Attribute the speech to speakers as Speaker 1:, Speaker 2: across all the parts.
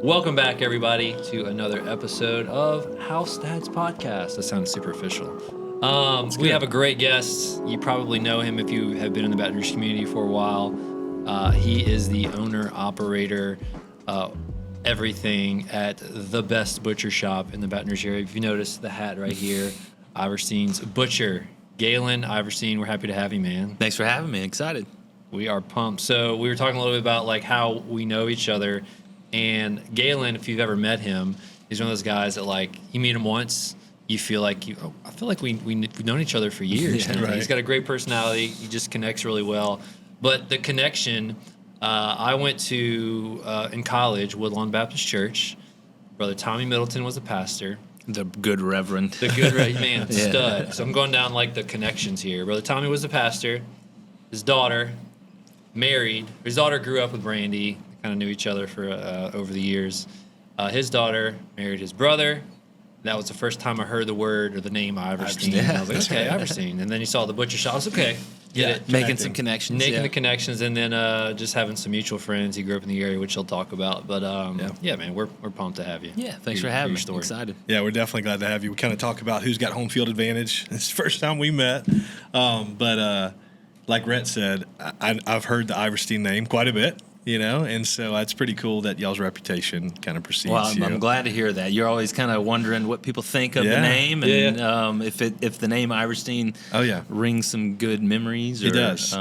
Speaker 1: Welcome back, everybody, to another episode of House Dads Podcast. That sounds super official. We have a great guest. You probably know him if you have been in the Baton Rouge community for a while. He is the owner, operator, everything at the best butcher shop in the Baton Rouge area. If you notice the hat right here, Iverstine's Butcher. Galen, Iverstine, we're happy to have you, man.
Speaker 2: Thanks for having me. Excited.
Speaker 1: We are pumped. So we were talking a little bit about like how we know each other. And Galen, if you've ever met him, he's one of those guys that like you meet him once, you feel like I feel like we've known each other for years.
Speaker 2: Yeah, right.
Speaker 1: He's got a great personality. He just connects really well. But the connection, I went to in college, Woodlawn Baptist Church. Brother Tommy Middleton was a pastor.
Speaker 2: The good reverend.
Speaker 1: The good man,
Speaker 2: Yeah.
Speaker 1: stud. So I'm going down like the connections here. Brother Tommy was a pastor. His daughter married. His daughter grew up with Brandy. Kind of knew each other for over the years. His daughter married his brother. That was the first time I heard the word or the name Iverstine.
Speaker 2: Yeah.
Speaker 1: I was like, okay, Iverstine. And then you saw the butcher shop. I was okay. Get it.
Speaker 2: Making some connections.
Speaker 1: Making the connections, and then just having some mutual friends. He grew up in the area, which he'll talk about. But yeah, man, we're pumped to have you.
Speaker 2: Yeah, thanks for having me. Excited.
Speaker 3: Yeah, we're definitely glad to have you. We kind of talk about who's got home field advantage. It's the first time we met. But like Rhett said, I've heard the Iverstine name quite a bit. And so it's pretty cool that y'all's reputation kind of precedes you.
Speaker 2: I'm glad to hear that. You're always kind of wondering what people think of the name, and if the name Iverstine rings some good memories or
Speaker 3: it does.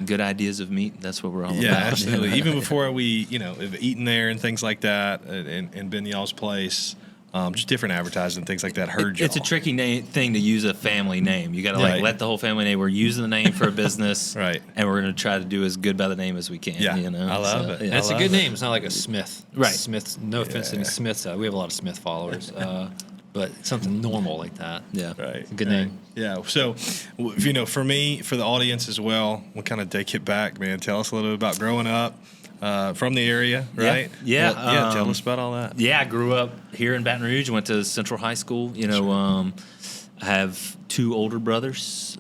Speaker 2: Good ideas of meat. That's what we're all about.
Speaker 3: Yeah, absolutely. Even before we, have eaten there and things like that, and been to y'all's place. Just different advertising, things like that.
Speaker 2: It's a tricky thing to use a family name. You got to let the whole family name. We're using the name for a business,
Speaker 3: right?
Speaker 2: And we're going to try to do as good by the name as we can.
Speaker 3: Yeah, I love it.
Speaker 1: Yeah. It's a good name. It's not like a Smith,
Speaker 2: right?
Speaker 1: Smith. No offense to any Smiths. We have a lot of Smith followers, but something normal like that.
Speaker 2: Yeah,
Speaker 3: right.
Speaker 1: It's a good name.
Speaker 3: Yeah. So, for me, for the audience as well, we'll kind of take it back, man. Tell us a little bit about growing up. From the area, right?
Speaker 2: Yeah.
Speaker 3: Well, tell us about all that.
Speaker 2: Yeah, I grew up here in Baton Rouge, went to Central High School. I have two older brothers,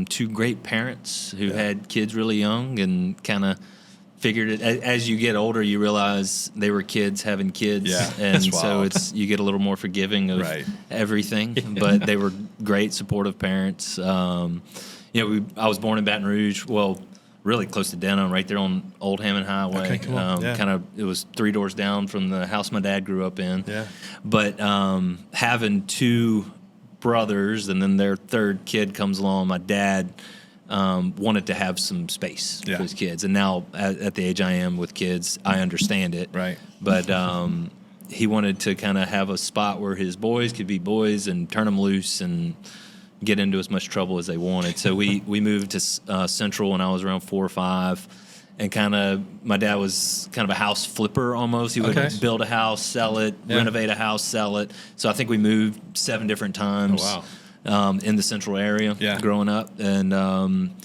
Speaker 2: two great parents who had kids really young and kind of figured it. As you get older, you realize they were kids having kids.
Speaker 3: Yeah,
Speaker 2: and so you get a little more forgiving of everything. But they were great, supportive parents. I was born in Baton Rouge. Well, really close to Denham, right there on Old Hammond Highway.
Speaker 3: Okay, cool.
Speaker 2: It was 3 doors down from the house my dad grew up in.
Speaker 3: Yeah.
Speaker 2: But having two brothers and then their third kid comes along, my dad wanted to have some space for his kids. And now at the age I am with kids, I understand it.
Speaker 3: Right.
Speaker 2: But he wanted to kind of have a spot where his boys could be boys and turn them loose and get into as much trouble as they wanted. So we moved to Central when I was around 4 or 5, and my dad was kind of a house flipper almost. He would build a house, sell it, renovate a house, sell it. So I think we moved 7 different times in the Central area growing up, and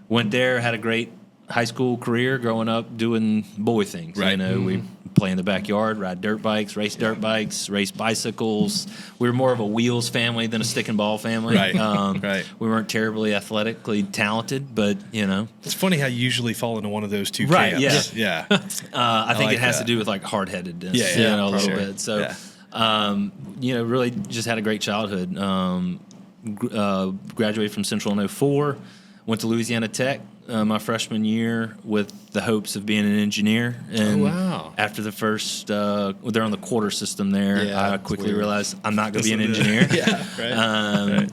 Speaker 2: went there, had a great high school career growing up doing boy things.
Speaker 3: Right.
Speaker 2: We play in the backyard, ride dirt bikes, race dirt bikes, race bicycles. We were more of a wheels family than a stick and ball family.
Speaker 3: Right.
Speaker 2: We weren't terribly athletically talented, but
Speaker 3: it's funny how you usually fall into one of those two
Speaker 2: right,
Speaker 3: camps. Yeah.
Speaker 2: I think
Speaker 3: like
Speaker 2: it has
Speaker 3: that.
Speaker 2: to do with like hard-headedness,
Speaker 3: a
Speaker 2: little bit. So, really just had a great childhood. Graduated from Central in 04, went to Louisiana Tech my freshman year with the hopes of being an engineer. And after the first, they're on the quarter system there, I quickly realized I'm not going to be an engineer.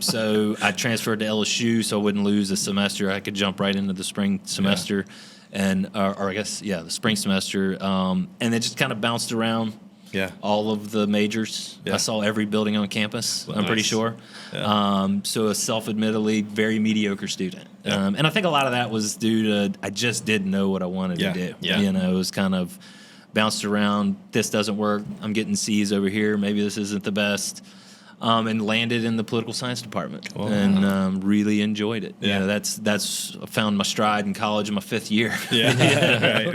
Speaker 2: So I transferred to LSU so I wouldn't lose a semester. I could jump right into the spring semester, and or I guess, the spring semester. And it just kind of bounced around.
Speaker 3: Yeah.
Speaker 2: All of the majors. I saw every building on campus, I'm pretty sure.
Speaker 3: Yeah.
Speaker 2: So a self-admittedly very mediocre student.
Speaker 3: Yeah.
Speaker 2: And I think a lot of that was due to I just didn't know what I wanted to do.
Speaker 3: Yeah.
Speaker 2: It was kind of bounced around. This doesn't work. I'm getting C's over here. Maybe this isn't the best. And landed in the political science department and really enjoyed it.
Speaker 3: Yeah.
Speaker 2: That's I found my stride in college in my 5th year.
Speaker 3: Yeah.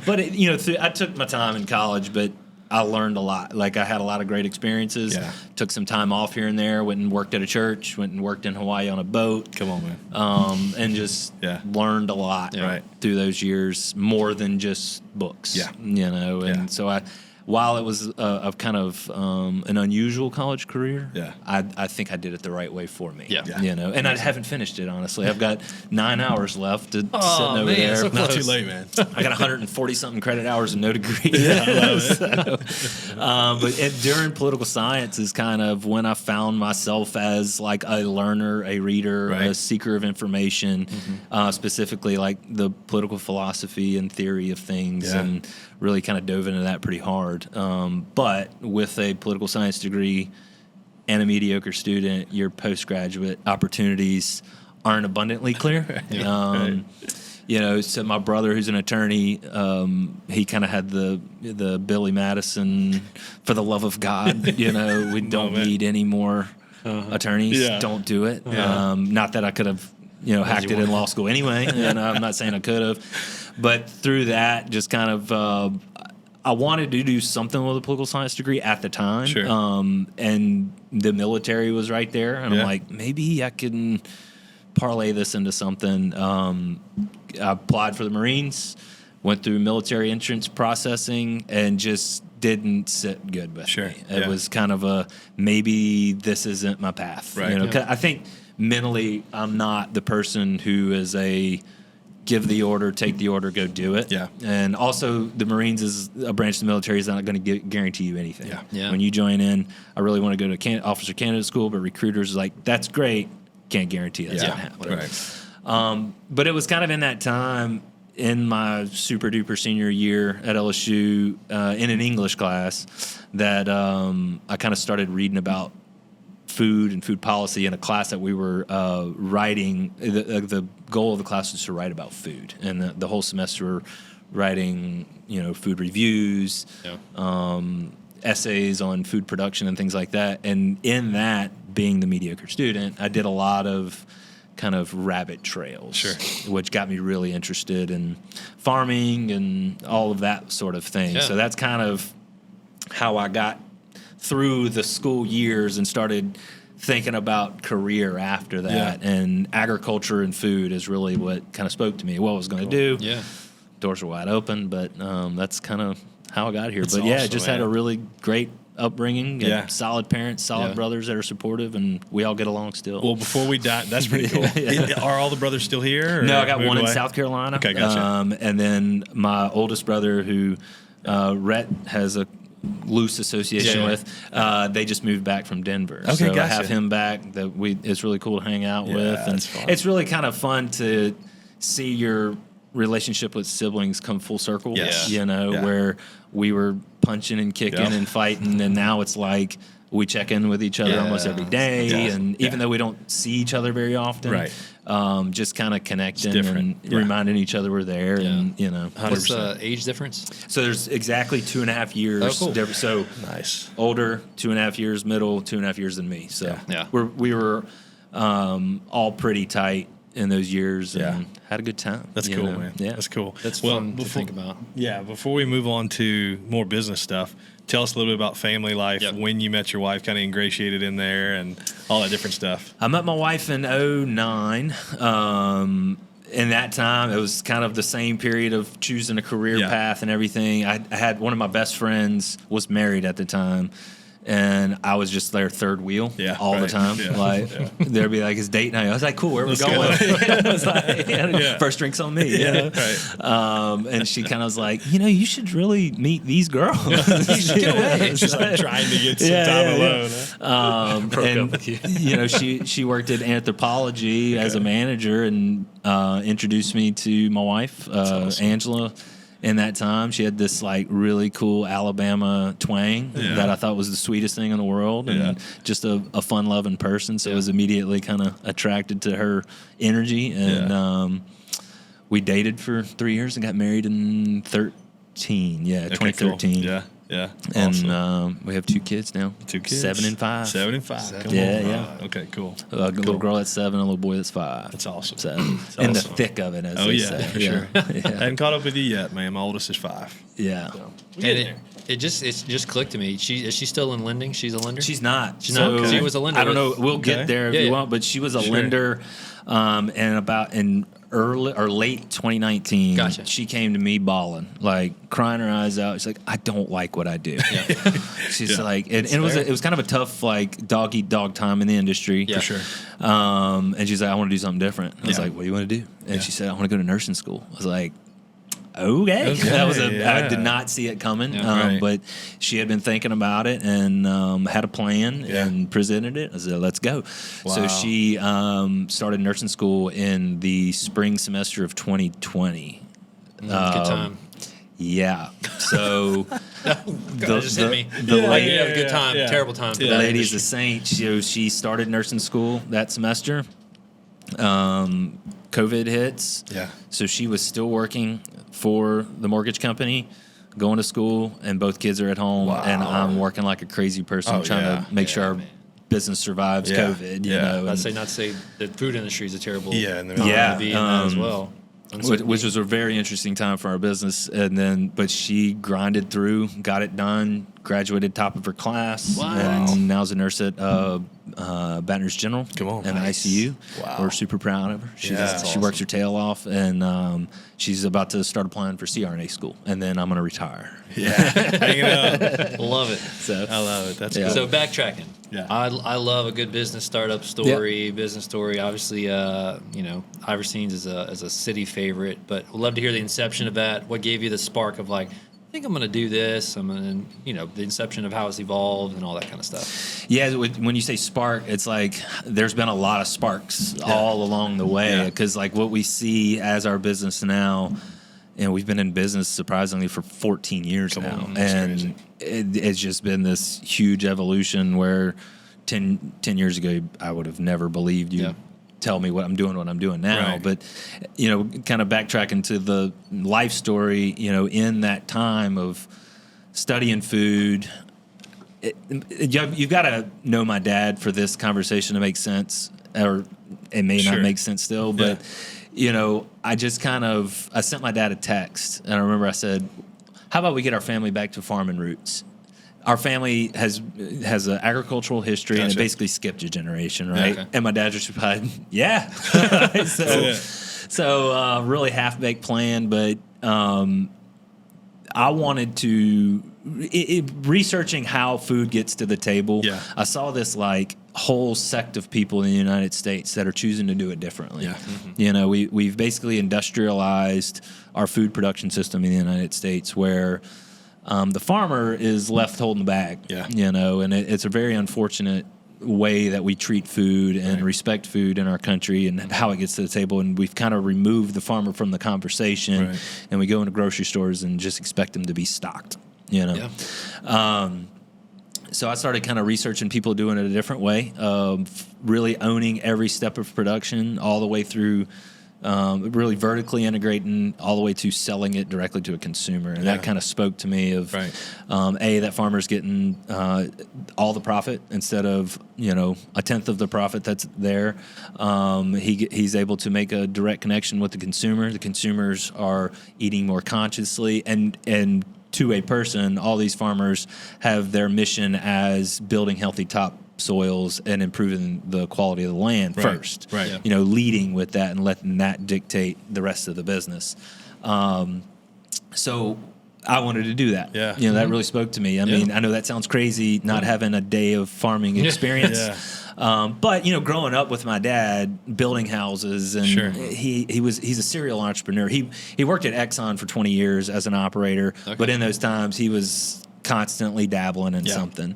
Speaker 2: But I took my time in college, but I learned a lot. Like, I had a lot of great experiences.
Speaker 3: Yeah.
Speaker 2: Took some time off here and there. Went and worked at a church. Went and worked in Hawaii on a boat.
Speaker 3: Come on, man.
Speaker 2: And just
Speaker 3: Yeah.
Speaker 2: learned a lot
Speaker 3: Right.
Speaker 2: through those years, more than just books.
Speaker 3: Yeah.
Speaker 2: You know, and
Speaker 3: Yeah.
Speaker 2: so while it was a kind of an unusual college career,
Speaker 3: Yeah.
Speaker 2: I think I did it the right way for me.
Speaker 1: Yeah.
Speaker 2: You know, and I haven't finished it, honestly. I've got 9 hours left sitting
Speaker 1: Oh,
Speaker 2: over
Speaker 1: man,
Speaker 2: there.
Speaker 1: so
Speaker 3: Not too
Speaker 1: close.
Speaker 3: late, man.
Speaker 2: I got 140-something credit hours and no degree.
Speaker 3: Yeah, I love
Speaker 2: But during political science is kind of when I found myself as like a learner, a reader,
Speaker 3: Right.
Speaker 2: a seeker of information, specifically like the political philosophy and theory of things,
Speaker 3: Yeah.
Speaker 2: and really kind of dove into that pretty hard. But with a political science degree and a mediocre student, your postgraduate opportunities aren't abundantly clear.
Speaker 3: Right.
Speaker 2: You know, so my brother, who's an attorney, he kind of had the Billy Madison, for the love of God, you know, we don't
Speaker 3: Moment.
Speaker 2: need any more attorneys.
Speaker 3: Yeah.
Speaker 2: Don't do it.
Speaker 3: Yeah.
Speaker 2: Not that I could have, you know, hacked it in law school anyway, and I'm not saying I could have, but through that, just kind of, I wanted to do something with a political science degree at the time.
Speaker 3: Sure.
Speaker 2: And the military was right there, and
Speaker 3: Yeah.
Speaker 2: I'm like, maybe I can parlay this into something. I applied for the Marines, went through military entrance processing, and just didn't sit good with
Speaker 3: Sure,
Speaker 2: me. It
Speaker 3: yeah.
Speaker 2: was kind of a, maybe this isn't my path.
Speaker 3: Right.
Speaker 2: You know,
Speaker 3: Yeah.
Speaker 2: 'cause I think mentally I'm not the person who is a give the order, take the order, go do it.
Speaker 3: Yeah.
Speaker 2: And also the Marines is a branch of the military is not going to guarantee you anything.
Speaker 3: Yeah.
Speaker 1: Yeah.
Speaker 2: When you join in, I really want to go to officer candidate school, but recruiters is like, that's great. Can't guarantee that's going to happen.
Speaker 3: Right.
Speaker 2: But it was kind of in that time in my super duper senior year at LSU in an English class that I kind of started reading about food and food policy in a class that we were writing. The goal of the class was to write about food, and the whole semester we're writing, you know, food reviews, essays on food production and things like that. And in that, being the mediocre student, I did a lot of kind of rabbit trails,
Speaker 3: Sure.
Speaker 2: which got me really interested in farming and all of that sort of thing.
Speaker 1: Yeah.
Speaker 2: So that's kind of how I got through the school years and started thinking about career after that.
Speaker 3: Yeah.
Speaker 2: And agriculture and food is really what kind of spoke to me, what I was going to do.
Speaker 1: Yeah.
Speaker 2: Doors were wide open, but that's kind of how I got here.
Speaker 3: That's
Speaker 2: but yeah,
Speaker 3: awesome,
Speaker 2: just had a
Speaker 3: man.
Speaker 2: really great upbringing and
Speaker 3: Yeah.
Speaker 2: solid parents, solid
Speaker 1: Yeah.
Speaker 2: brothers that are supportive, and we all get along still.
Speaker 3: Well, before we die, that's pretty cool.
Speaker 2: Yeah.
Speaker 3: Are all the brothers still here? Or
Speaker 2: No, I got
Speaker 3: moved
Speaker 2: one in
Speaker 3: away?
Speaker 2: South Carolina.
Speaker 3: Okay, gotcha.
Speaker 2: And then my oldest brother, who Rhett has a loose association
Speaker 1: Yeah.
Speaker 2: with, they just moved back from Denver.
Speaker 3: Okay,
Speaker 2: so I
Speaker 3: gotcha.
Speaker 2: have him back. That it's really cool to hang out
Speaker 3: Yeah,
Speaker 2: with, and
Speaker 3: that's fun.
Speaker 2: it's really kind of fun to see your relationship with siblings come full circle.
Speaker 3: Yes.
Speaker 2: You know,
Speaker 3: Yeah.
Speaker 2: where we were punching and kicking
Speaker 3: Yeah.
Speaker 2: and fighting, and now it's like we check in with each other
Speaker 1: Yeah.
Speaker 2: almost every day,
Speaker 3: Yeah.
Speaker 2: and even
Speaker 3: Yeah.
Speaker 2: though we don't see each other very often,
Speaker 3: Right.
Speaker 2: just kind of connecting
Speaker 3: different.
Speaker 2: and
Speaker 3: Yeah.
Speaker 2: reminding each other we're there, and you know.
Speaker 1: What's
Speaker 3: 100%.
Speaker 1: the age difference?
Speaker 2: So there's exactly 2.5 years.
Speaker 1: Oh, cool.
Speaker 2: difference. So
Speaker 3: Nice.
Speaker 2: older, 2.5 years, middle, 2.5 years than me. So
Speaker 1: Yeah.
Speaker 2: we were all pretty tight in those years, and
Speaker 3: Yeah.
Speaker 2: had a good time.
Speaker 3: That's
Speaker 2: you
Speaker 3: cool,
Speaker 2: know?
Speaker 3: man.
Speaker 2: Yeah,
Speaker 3: That's cool.
Speaker 1: That's fun to think about.
Speaker 3: Yeah, before we move on to more business stuff, tell us a little bit about family life,
Speaker 1: Yep.
Speaker 3: when you met your wife, kind of ingratiated in there, and all that different stuff.
Speaker 2: I met my wife in 2009. In that time, it was kind of the same period of choosing a career
Speaker 3: Yeah.
Speaker 2: path and everything. I had one of my best friends was married at the time, and I was just their third wheel
Speaker 3: Yeah,
Speaker 2: all the
Speaker 3: right.
Speaker 2: time.
Speaker 3: Yeah.
Speaker 2: Like there'd be like his date night. I was like, cool, where we
Speaker 3: Let's
Speaker 2: going?
Speaker 3: go.
Speaker 2: It was like,
Speaker 3: Yeah.
Speaker 2: first drinks on me. You know?
Speaker 3: Right.
Speaker 2: And she kind of was like, you know, you should really meet these girls.
Speaker 1: Get away.
Speaker 3: Just like trying to get some
Speaker 2: Yeah,
Speaker 3: time
Speaker 2: yeah, yeah.
Speaker 3: alone. Huh?
Speaker 1: Broke
Speaker 2: and,
Speaker 1: up with you.
Speaker 2: you know, she worked at anthropology as a manager, and introduced me to my wife,
Speaker 3: awesome.
Speaker 2: Angela. In that time, she had this like really cool Alabama twang
Speaker 3: Yeah.
Speaker 2: that I thought was the sweetest thing in the world, and
Speaker 3: Yeah.
Speaker 2: just a fun-loving person. So I was immediately kind of attracted to her energy, and
Speaker 3: Yeah.
Speaker 2: we dated for 3 years and got married in 2013. Yeah,
Speaker 3: Okay,
Speaker 2: 2013.
Speaker 3: cool. Yeah, yeah.
Speaker 2: And
Speaker 3: Awesome.
Speaker 2: we have 2 kids now.
Speaker 3: 2 kids.
Speaker 2: 7 and 5.
Speaker 3: 7 and 5. Come
Speaker 2: Yeah,
Speaker 3: on.
Speaker 2: yeah.
Speaker 3: Okay, cool.
Speaker 2: A little girl that's 7, a little boy that's 5.
Speaker 3: That's awesome.
Speaker 2: So,
Speaker 3: That's
Speaker 2: in the
Speaker 3: awesome.
Speaker 2: thick of it, as
Speaker 3: Oh,
Speaker 2: they
Speaker 3: yeah,
Speaker 2: say.
Speaker 3: for
Speaker 2: yeah.
Speaker 3: sure. I
Speaker 2: yeah.
Speaker 3: hadn't caught up with you yet, man. My oldest is 5.
Speaker 2: Yeah.
Speaker 1: And it just clicked to me. Is she still in lending? She's a lender.
Speaker 2: She's not.
Speaker 1: She's not.
Speaker 2: So,
Speaker 1: She was a lender.
Speaker 2: I don't know. We'll get there if
Speaker 1: Yeah,
Speaker 2: you
Speaker 1: yeah.
Speaker 2: want, but she was a
Speaker 3: Sure.
Speaker 2: lender, in early or late 2019.
Speaker 1: Gotcha.
Speaker 2: She came to me bawling, like crying her eyes out. She's like, I don't like what I do. She's
Speaker 3: Yeah.
Speaker 2: like, and it was kind of a tough like dog eat dog time in the industry.
Speaker 1: Yeah.
Speaker 3: For sure.
Speaker 2: And she's like, I want to do something different. I was
Speaker 3: Yeah.
Speaker 2: like, what do you want to do? And
Speaker 3: Yeah.
Speaker 2: she said, I want to go to nursing school. I was like, okay.
Speaker 3: Okay,
Speaker 2: That was I
Speaker 3: yeah.
Speaker 2: did not see it coming.
Speaker 1: Yeah.
Speaker 3: Right.
Speaker 2: But she had been thinking about it and had a plan
Speaker 3: Yeah.
Speaker 2: and presented it. I said, let's go.
Speaker 3: Wow.
Speaker 2: So she started nursing school in the spring semester of 2020.
Speaker 1: Good time.
Speaker 2: Yeah. So
Speaker 1: God, just hit me.
Speaker 2: the
Speaker 3: Yeah,
Speaker 2: lady,
Speaker 1: You have a good time.
Speaker 3: yeah.
Speaker 1: Terrible time. For
Speaker 3: Yeah.
Speaker 1: that
Speaker 2: lady's
Speaker 1: industry.
Speaker 2: a saint. She started nursing school that semester. COVID hits.
Speaker 3: Yeah.
Speaker 2: So she was still working for the mortgage company, going to school, and both kids are at home.
Speaker 3: Wow.
Speaker 2: And I'm working like a crazy person
Speaker 3: Oh,
Speaker 2: trying
Speaker 3: yeah.
Speaker 2: to make sure our
Speaker 1: man.
Speaker 2: business survives
Speaker 3: Yeah.
Speaker 2: COVID. You
Speaker 3: Yeah.
Speaker 2: know,
Speaker 1: Not
Speaker 2: and-
Speaker 1: to say the food industry is a terrible
Speaker 3: Yeah, and
Speaker 1: time
Speaker 2: Yeah,
Speaker 1: to be in that as
Speaker 2: um,
Speaker 1: well.
Speaker 2: which was a very interesting time for our business. And then, but she grinded through, got it done, graduated top of her class,
Speaker 1: Wow.
Speaker 2: and now's a nurse at Baton Rouge General
Speaker 3: Come on.
Speaker 2: in
Speaker 3: Nice.
Speaker 2: ICU.
Speaker 3: Wow.
Speaker 2: We're super proud of her. She's,
Speaker 3: Yeah. That's
Speaker 2: she
Speaker 1: awesome.
Speaker 2: works her tail off, and she's about to start applying for CRNA school, and then I'm going to retire.
Speaker 3: Yeah. Hanging out.
Speaker 1: Love it.
Speaker 2: So
Speaker 3: I love it. That's
Speaker 2: Yeah.
Speaker 3: cool.
Speaker 1: So backtracking.
Speaker 3: Yeah.
Speaker 1: I love a good business startup story, business story. Obviously, Iverstine's is a city favorite, but we'd love to hear the inception of that. What gave you the spark of like, I think I'm going to do this. The inception of how it's evolved and all that kind of stuff.
Speaker 2: Yeah, when you say spark, it's like there's been a lot of sparks all along the way
Speaker 3: Yeah.
Speaker 2: because like what we see as our business now, and we've been in business surprisingly for 14 years
Speaker 3: Come
Speaker 2: now,
Speaker 3: on, that's
Speaker 2: and it's just been this huge evolution where 10 years ago I would have never believed you.
Speaker 1: Yeah.
Speaker 2: Tell me what I'm doing now.
Speaker 3: Right.
Speaker 2: But, kind of backtracking to the life story, in that time of studying food, you've got to know my dad for this conversation to make sense, or it may
Speaker 3: Sure.
Speaker 2: not make sense still. But, I just I sent my dad a text, and I remember I said, how about we get our family back to farming roots? Our family has an agricultural history, and it
Speaker 3: Gotcha.
Speaker 2: basically skipped a generation, right?
Speaker 1: Okay.
Speaker 2: And my dad just replied, "Yeah." So really half baked plan, but I wanted to researching how food gets to the table.
Speaker 3: Yeah.
Speaker 2: I saw this like whole sect of people in the United States that are choosing to do it differently.
Speaker 3: Yeah.
Speaker 2: We've basically industrialized our food production system in the United States, where the farmer is left holding the bag.
Speaker 3: Yeah.
Speaker 2: And it's a very unfortunate way that we treat food and
Speaker 3: Right.
Speaker 2: respect food in our country and how it gets to the table. And we've kind of removed the farmer from the conversation,
Speaker 3: Right.
Speaker 2: and we go into grocery stores and just expect them to be stocked.
Speaker 1: Yeah.
Speaker 2: So I started kind of researching people doing it a different way, really owning every step of production all the way through, really vertically integrating all the way to selling it directly to a consumer. And
Speaker 3: Yeah.
Speaker 2: that kind of spoke to me of,
Speaker 3: Right.
Speaker 2: that farmer's getting all the profit instead of, a tenth of the profit that's there. He's able to make a direct connection with the consumer. The consumers are eating more consciously, and to a person, all these farmers have their mission as building healthy topsoils and improving the quality of the land
Speaker 3: Right,
Speaker 2: first.
Speaker 3: right.
Speaker 1: Yeah.
Speaker 2: Leading with that and letting that dictate the rest of the business. So I wanted to do that.
Speaker 3: Yeah.
Speaker 2: That really spoke to me. I mean, I know that sounds crazy, not having a day of farming experience. But growing up with my dad, building houses, and
Speaker 3: Sure.
Speaker 2: he's a serial entrepreneur. He worked at Exxon for 20 years as an operator, but in those times he was constantly dabbling in
Speaker 3: Yeah.
Speaker 2: something,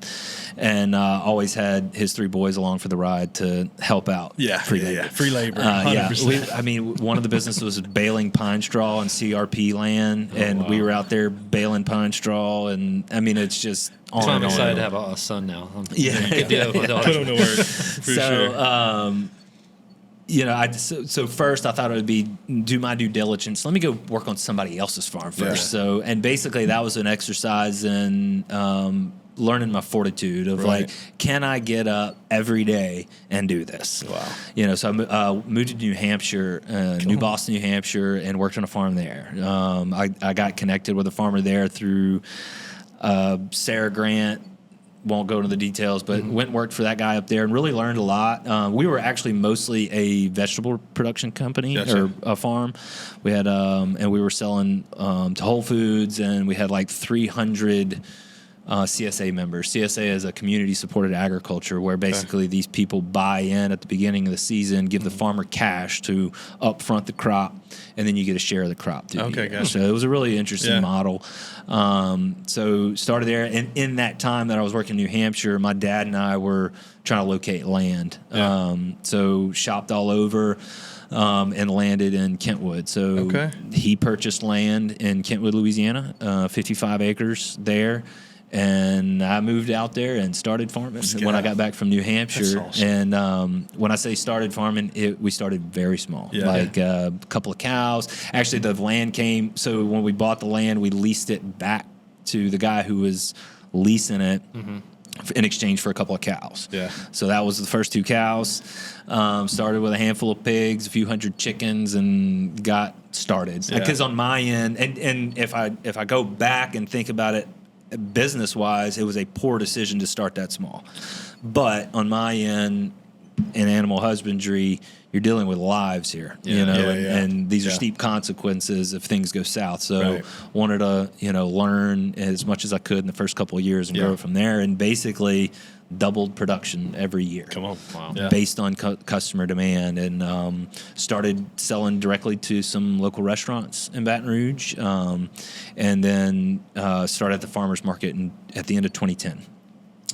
Speaker 2: and always had his 3 boys along for the ride to help out.
Speaker 3: Yeah.
Speaker 2: free
Speaker 3: yeah,
Speaker 2: labor.
Speaker 3: yeah. Free labor.
Speaker 2: Yeah,
Speaker 3: 100%.
Speaker 2: one of the businesses was baling pine straw on CRP land, and we were out there baling pine straw, and I mean it's just on
Speaker 1: So I'm
Speaker 2: and on.
Speaker 1: excited to have a son now.
Speaker 2: Yeah.
Speaker 1: Good deal with my daughter.
Speaker 3: Put them to work. For
Speaker 2: So,
Speaker 3: sure.
Speaker 2: So first I thought it would be do my due diligence. Let me go work on somebody else's farm first.
Speaker 3: Yeah.
Speaker 2: So, and basically that was an exercise in learning my fortitude of
Speaker 3: Right.
Speaker 2: like, can I get up every day and do this?
Speaker 3: Wow.
Speaker 2: So I moved to New Hampshire, New Boston, New Hampshire, and worked on a farm there. I got connected with a farmer there through Sarah Grant. Won't go into the details, but went and worked for that guy up there and really learned a lot. We were actually mostly a vegetable production company or a farm. We had, and we were selling to Whole Foods, and we had like 300 CSA members. CSA is a community-supported agriculture where basically these people buy in at the beginning of the season, give the farmer cash to upfront the crop, and then you get a share of the crop.
Speaker 3: Gotcha.
Speaker 2: So it was a really interesting model. So started there, and in that time that I was working in New Hampshire, my dad and I were trying to locate land. So shopped all over. And landed in Kentwood. So he purchased land in Kentwood, Louisiana, 55 acres there. And I moved out there and started farming when I got back from New Hampshire.
Speaker 3: Awesome.
Speaker 2: And when I say started farming, we started very small, a couple of cows. Actually, the land came. So when we bought the land, we leased it back to the guy who was leasing it. In exchange for a couple of cows. So that was the first 2 cows. Started with a handful of pigs, a few hundred chickens, and got started. Because on my end, and if I go back and think about it business-wise, it was a poor decision to start that small. But on my end, in animal husbandry, you're dealing with lives here, and these are steep consequences if things go south. So wanted to, learn as much as I could in the first couple of years and grow it from there, and basically doubled production every year.
Speaker 3: Come on.
Speaker 1: Wow.
Speaker 2: Based on customer demand, and started selling directly to some local restaurants in Baton Rouge, and then started at the farmers market at the end of 2010.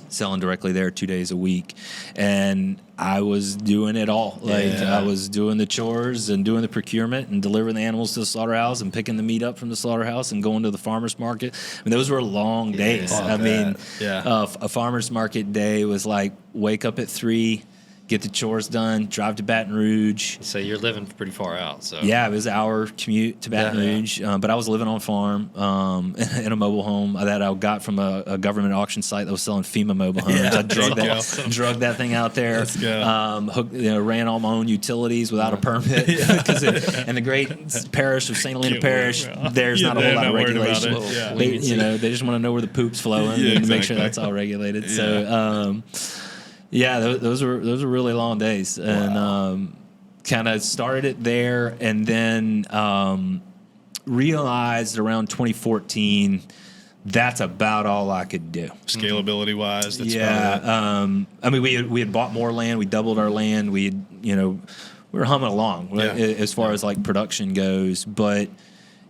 Speaker 2: Selling directly there 2 days a week, and I was doing it all. I was doing the chores and doing the procurement and delivering the animals to the slaughterhouse and picking the meat up from the slaughterhouse and going to the farmer's market. I mean, those were long days. A farmer's market day was like wake up at 3, get the chores done, drive to Baton Rouge.
Speaker 1: So you're living pretty far out. So
Speaker 2: yeah, it was an hour commute to Baton Rouge, but I was living on a farm in a mobile home that I got from a government auction site that was selling FEMA mobile homes. I drugged that thing out there.
Speaker 3: Let's go.
Speaker 2: Ran all my own utilities without a permit. In the great parish of St. Helena Parish, there's not a whole lot of regulation. They just want to know where the poop's flowing and make sure that's all regulated. So. Those were really long days, and kind of started it there, and then realized around 2014 that's about all I could do.
Speaker 3: Scalability wise, that's
Speaker 2: we had bought more land, we doubled our land, we were humming along as far as like production goes, but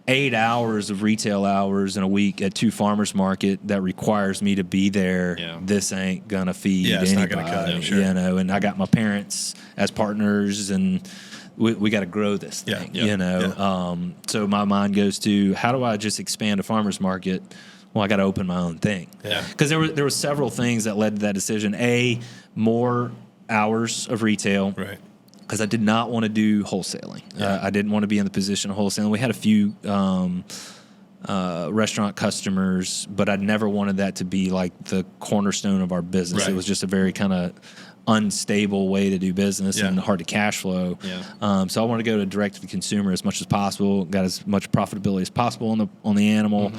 Speaker 2: 8 hours of retail hours in a week at 2 farmers market that requires me to be there. This ain't gonna feed
Speaker 3: it's
Speaker 2: anybody.
Speaker 3: not gonna cut, sure.
Speaker 2: And I got my parents as partners, and we got to grow this thing. So my mind goes to, how do I just expand a farmers market? Well, I got to open my own thing. Because there were several things that led to that decision. More hours of retail.
Speaker 3: Right.
Speaker 2: Because I did not want to do wholesaling. I didn't want to be in the position of wholesaling. We had a few restaurant customers, but I never wanted that to be like the cornerstone of our business. It was just a very kind of unstable way to do business and hard to cash flow. So I wanted to go to direct to the consumer as much as possible, got as much profitability as possible on the animal.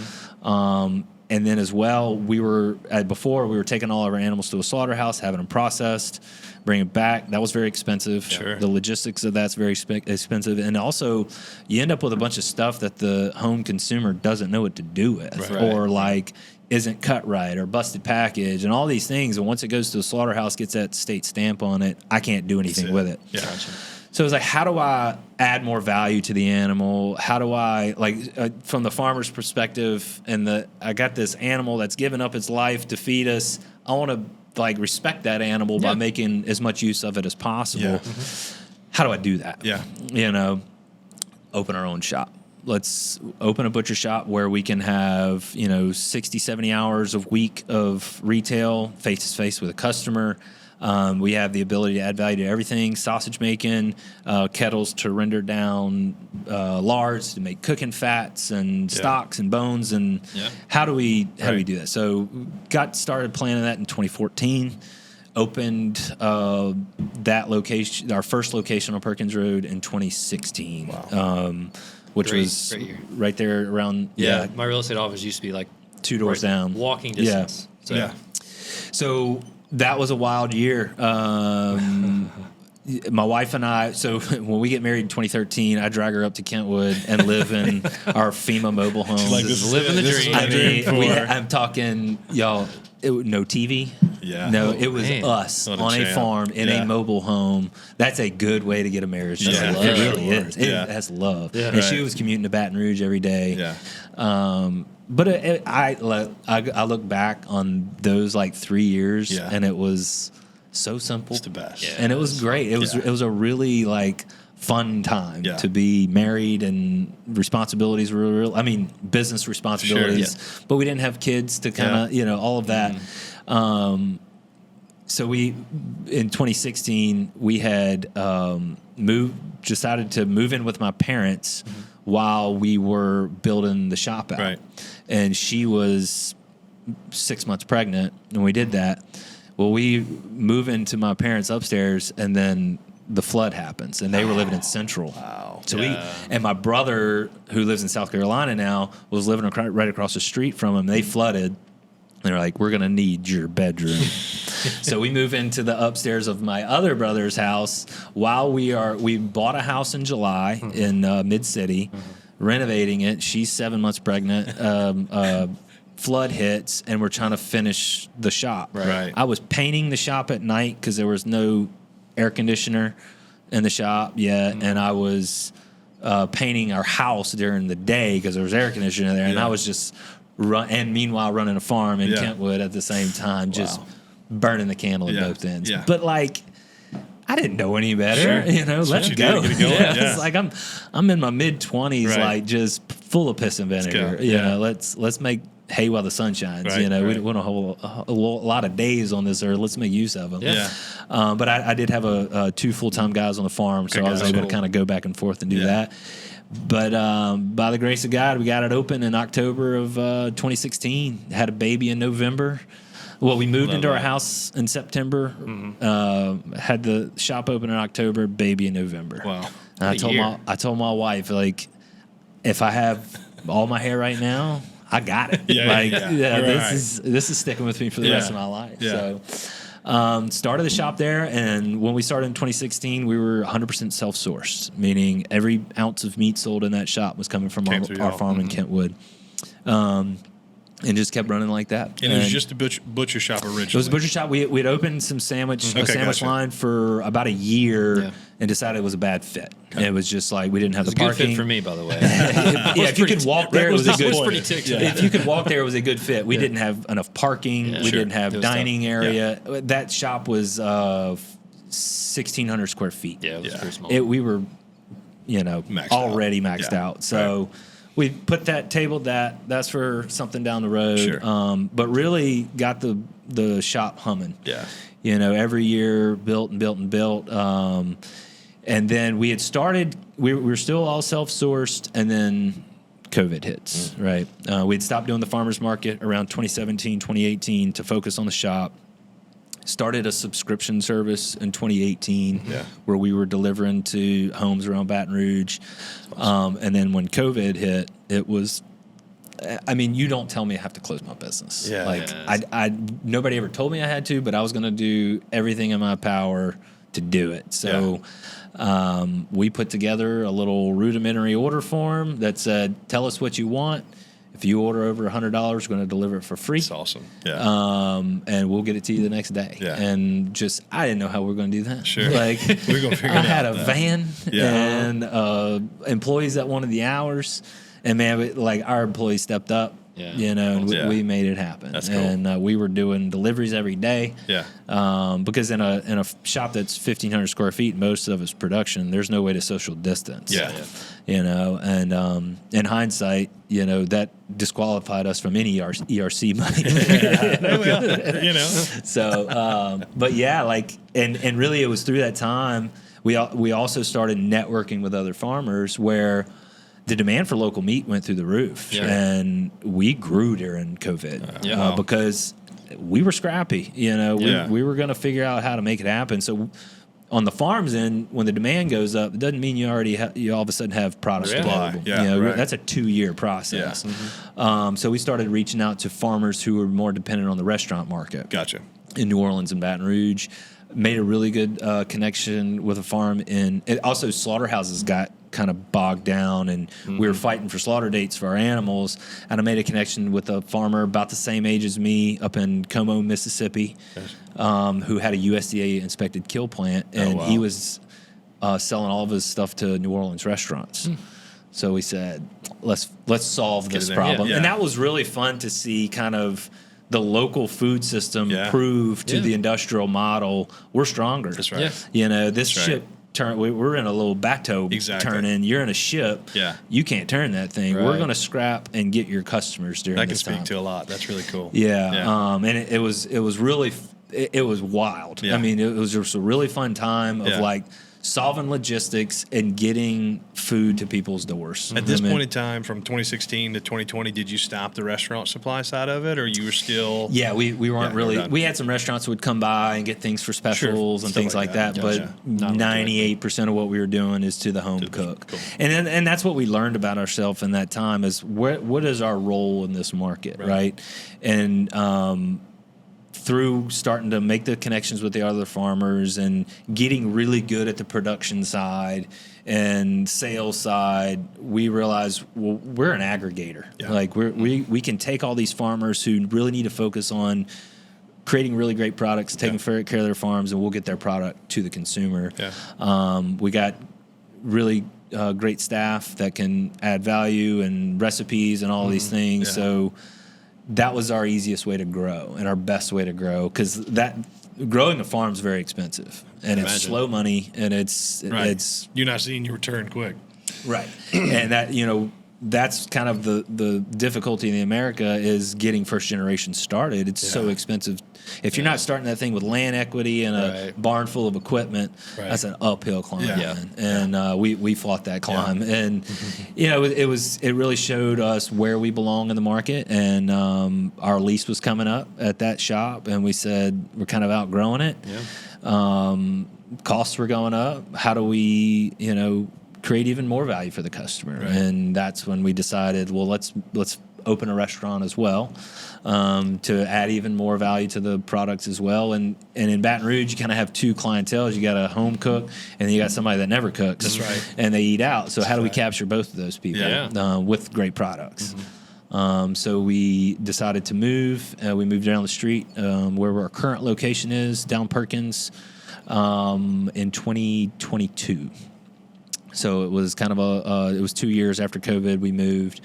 Speaker 2: And then as well, we were taking all of our animals to a slaughterhouse, having them processed, bring it back. That was very expensive.
Speaker 3: Sure.
Speaker 2: The logistics of that's very expensive. And also, you end up with a bunch of stuff that the home consumer doesn't know what to do with, or like isn't cut right, or busted package, and all these things. And once it goes to the slaughterhouse, gets that state stamp on it, I can't do anything with it. So it was like, how do I add more value to the animal? How do I, from the farmer's perspective, and I got this animal that's given up its life to feed us. I want to respect that animal by making as much use of it as possible. How do I do that? Open our own shop. Let's open a butcher shop where we can have 60, 70 hours a week of retail face to face with a customer. We have the ability to add value to everything: sausage making, kettles to render down lards to make cooking fats and stocks and bones. And how do we do that? So got started planning that in 2014. Opened that location, our first location on Perkins Road, in 2016. Which was
Speaker 1: great year.
Speaker 2: right there around.
Speaker 1: My real estate office used to be like
Speaker 2: 2 doors down.
Speaker 1: Walking distance. So.
Speaker 3: Yeah.
Speaker 2: So that was a wild year. My wife and I, so when we get married in 2013, I drag her up to Kentwood and live in our FEMA mobile home.
Speaker 3: Like this is
Speaker 1: living the
Speaker 3: this is
Speaker 1: dream.
Speaker 3: what
Speaker 2: I
Speaker 3: I'm doing
Speaker 2: mean,
Speaker 3: for.
Speaker 2: I'm talking, y'all, no TV.
Speaker 3: Yeah.
Speaker 2: No,
Speaker 3: Oh,
Speaker 2: it was
Speaker 1: man.
Speaker 2: us
Speaker 3: What a
Speaker 2: on a
Speaker 3: champ.
Speaker 2: farm in
Speaker 3: Yeah.
Speaker 2: a mobile home. That's a good way to get a marriage.
Speaker 3: Yeah,
Speaker 2: It
Speaker 3: for
Speaker 2: really
Speaker 3: sure.
Speaker 2: is. It
Speaker 3: Yeah.
Speaker 2: has love.
Speaker 1: Yeah.
Speaker 2: And she
Speaker 3: Right.
Speaker 2: was commuting to Baton Rouge every day.
Speaker 3: Yeah.
Speaker 2: But I look back on those like 3 years,
Speaker 3: Yeah.
Speaker 2: and it was so simple.
Speaker 3: It's the best.
Speaker 1: Yeah.
Speaker 2: And it was great. It was
Speaker 3: Yeah.
Speaker 2: it was a really like fun time
Speaker 3: Yeah.
Speaker 2: to be married, and responsibilities were real. I mean, business responsibilities, but we didn't have kids to kind of all of that. So we in 2016 we had decided to move in with my parents while we were building the shop out,
Speaker 3: Right.
Speaker 2: and she was 6 months pregnant, and we did that. Well, we move into my parents' upstairs, and then the flood happens, and they were living in Central.
Speaker 3: Wow.
Speaker 2: So and my brother, who lives in South Carolina now, was living right across the street from him. They flooded. They're like, we're going to need your bedroom. So we move into the upstairs of my other brother's house while we bought a house in July in Mid-City, renovating it. She's 7 months pregnant. Flood hits, and we're trying to finish the shop.
Speaker 3: Right.
Speaker 2: I was painting the shop at night because there was no air conditioner in the shop yet, and I was painting our house during the day because there was air conditioner there, and I was just meanwhile running a farm in Kentwood at the same time, just burning the candle at both ends.
Speaker 3: Yeah.
Speaker 2: But like, I didn't know any better.
Speaker 3: Sure.
Speaker 2: Let's
Speaker 3: what you
Speaker 2: go.
Speaker 3: do to get it going, yeah.
Speaker 2: It's like I'm in my mid-20s,
Speaker 3: Right.
Speaker 2: like just full of piss and vinegar.
Speaker 3: go.
Speaker 2: You
Speaker 3: Yeah.
Speaker 2: know, let's make hay while the sun shines.
Speaker 3: Right,
Speaker 2: We
Speaker 3: right.
Speaker 2: want a lot of days on this earth. Let's make use of them.
Speaker 3: Yeah.
Speaker 2: But I did have 2 full-time guys on the farm, so I was able to kind of go back and forth and do that. But by the grace of God, we got it open in October of 2016. Had a baby in November. Well, we moved into our house in September. Had the shop open in October. Baby in November.
Speaker 3: Wow.
Speaker 2: And I told my wife, like, if I have all my hair right now, I got it. This is sticking with me for the rest of my life.
Speaker 3: Yeah.
Speaker 2: So started the shop there, and when we started in 2016, we were 100% self-sourced, meaning every ounce of meat sold in that shop was coming from our farm in Kentwood. And just kept running like that.
Speaker 3: And it was just a butcher shop originally.
Speaker 2: It was a butcher shop. We had opened a sandwich
Speaker 3: gotcha.
Speaker 2: line for about a year and decided it was a bad fit. And it was just like we didn't have
Speaker 1: It's
Speaker 2: the
Speaker 1: a good
Speaker 2: parking.
Speaker 1: fit for me, by the way.
Speaker 2: If you could walk there, it was a good.
Speaker 1: pretty ticked.
Speaker 2: If you could walk there, it was a a good fit. We didn't have enough parking.
Speaker 1: Yeah,
Speaker 2: we
Speaker 1: sure.
Speaker 2: didn't have
Speaker 1: It was
Speaker 2: dining area. That shop was 1,600 square feet.
Speaker 1: Yeah, it was pretty small.
Speaker 2: We were, already maxed
Speaker 3: Yeah.
Speaker 2: out. So we put that table that's for something down the road.
Speaker 3: Sure.
Speaker 2: But really got the shop humming.
Speaker 3: Yeah.
Speaker 2: Every year built and built and built. And then we had started, we were still all self-sourced, and then COVID hits, right? We had stopped doing the farmer's market around 2017, 2018 to focus on the shop. Started a subscription service in 2018 where we were delivering to homes around Baton Rouge. And then when COVID hit, it was, you don't tell me I have to close my business.
Speaker 3: Yeah.
Speaker 2: I nobody ever told me I had to, but I was going to do everything in my power to do it. So we put together a little rudimentary order form that said, tell us what you want. If you order over $100, we're going to deliver it for free.
Speaker 3: That's awesome. Yeah.
Speaker 2: And we'll get it to you the next day.
Speaker 3: Yeah.
Speaker 2: And I didn't know how we were going to do that.
Speaker 3: Sure.
Speaker 2: Like,
Speaker 3: We're gonna figure it
Speaker 2: I
Speaker 3: out.
Speaker 2: had a van
Speaker 3: Yeah.
Speaker 2: and employees that wanted the hours. And man, our employees stepped up.
Speaker 1: Yeah.
Speaker 2: And
Speaker 3: Yeah.
Speaker 2: we made it happen.
Speaker 3: That's cool.
Speaker 2: And we were doing deliveries every day.
Speaker 3: Yeah.
Speaker 2: Because in a shop that's 1,500 square feet, most of it's production. There's no way to social distance.
Speaker 3: Yeah.
Speaker 2: And in hindsight, that disqualified us from any ERC money. So, but yeah, and really, it was through that time we also started networking with other farmers where the demand for local meat went through the roof, and we grew during COVID because we were scrappy. We were going to figure out how to make it happen. So on the farms end, when the demand goes up, it doesn't mean you already you all of a sudden have product available.
Speaker 3: Yeah,
Speaker 2: you know,
Speaker 3: right.
Speaker 2: that's a 2-year process.
Speaker 3: Yeah.
Speaker 2: So we started reaching out to farmers who were more dependent on the restaurant market.
Speaker 3: Gotcha.
Speaker 2: In New Orleans and Baton Rouge. Made a really good connection with a farm also slaughterhouses got kind of bogged down, and we were fighting for slaughter dates for our animals. And I made a connection with a farmer about the same age as me up in Como, Mississippi, who had a USDA inspected kill plant, and he was selling all of his stuff to New Orleans restaurants. So we said, let's solve this problem.
Speaker 3: Yeah.
Speaker 2: And that was really fun to see kind of the local food system prove to the industrial model we're stronger.
Speaker 3: That's right.
Speaker 1: Yeah.
Speaker 2: You know, this
Speaker 3: That's
Speaker 2: ship turn. We're in a little bathtub turn in. You're in a ship.
Speaker 3: Yeah.
Speaker 2: You can't turn that thing.
Speaker 1: Right.
Speaker 2: We're going to scrap and get your customers during
Speaker 3: That can
Speaker 2: this
Speaker 3: speak
Speaker 2: time.
Speaker 3: to a lot. That's really cool.
Speaker 2: Yeah. And it was really it was wild.
Speaker 3: Yeah.
Speaker 2: I mean, it was just a really fun time of like solving logistics and getting food to people's doors.
Speaker 3: At this point in time, from 2016 to 2020, did you stop the restaurant supply side of it, or you were still?
Speaker 2: Yeah, we weren't really.
Speaker 3: done.
Speaker 2: We had some restaurants that would come by and get things for specials and
Speaker 3: stuff
Speaker 2: things
Speaker 3: like
Speaker 2: like that.
Speaker 3: that.
Speaker 2: But 98% of what we were doing is to the home cook, and that's what we learned about ourselves in that time is what is our role in this market, right? And through starting to make the connections with the other farmers and getting really good at the production side and sales side, we realized, well, we're an aggregator.
Speaker 3: Yeah.
Speaker 2: Like we can take all these farmers who really need to focus on creating really great products, taking care of their farms, and we'll get their product to the consumer.
Speaker 3: Yeah.
Speaker 2: We got really great staff that can add value and recipes and all these things.
Speaker 3: Yeah.
Speaker 2: So that was our easiest way to grow and our best way to grow, because that growing a farm is very expensive and it's slow money and it's
Speaker 3: you're not seeing your return quick.
Speaker 2: Right. And that, that's kind of the difficulty in America is getting first generation started. It's so expensive. If you're not starting that thing with land equity and a barn full of equipment, that's an uphill climb.
Speaker 3: Yeah.
Speaker 2: Man. And we fought that climb. And it really showed us where we belong in the market. And our lease was coming up at that shop, and we said we're kind of outgrowing it. Yeah. Costs were going up. How do we create even more value for the customer? Right. And that's when we decided, well, let's open a restaurant as well, to add even more value to the products as well. And in Baton Rouge, you kind of have two clienteles. You got a home cook, and then you got somebody that never cooks. That's right. And they eat out. So how do we capture both of those people with great products? So we decided to move. We moved down the street where our current location is, down Perkins, in 2022. So it was kind of it was 2 years after COVID we moved.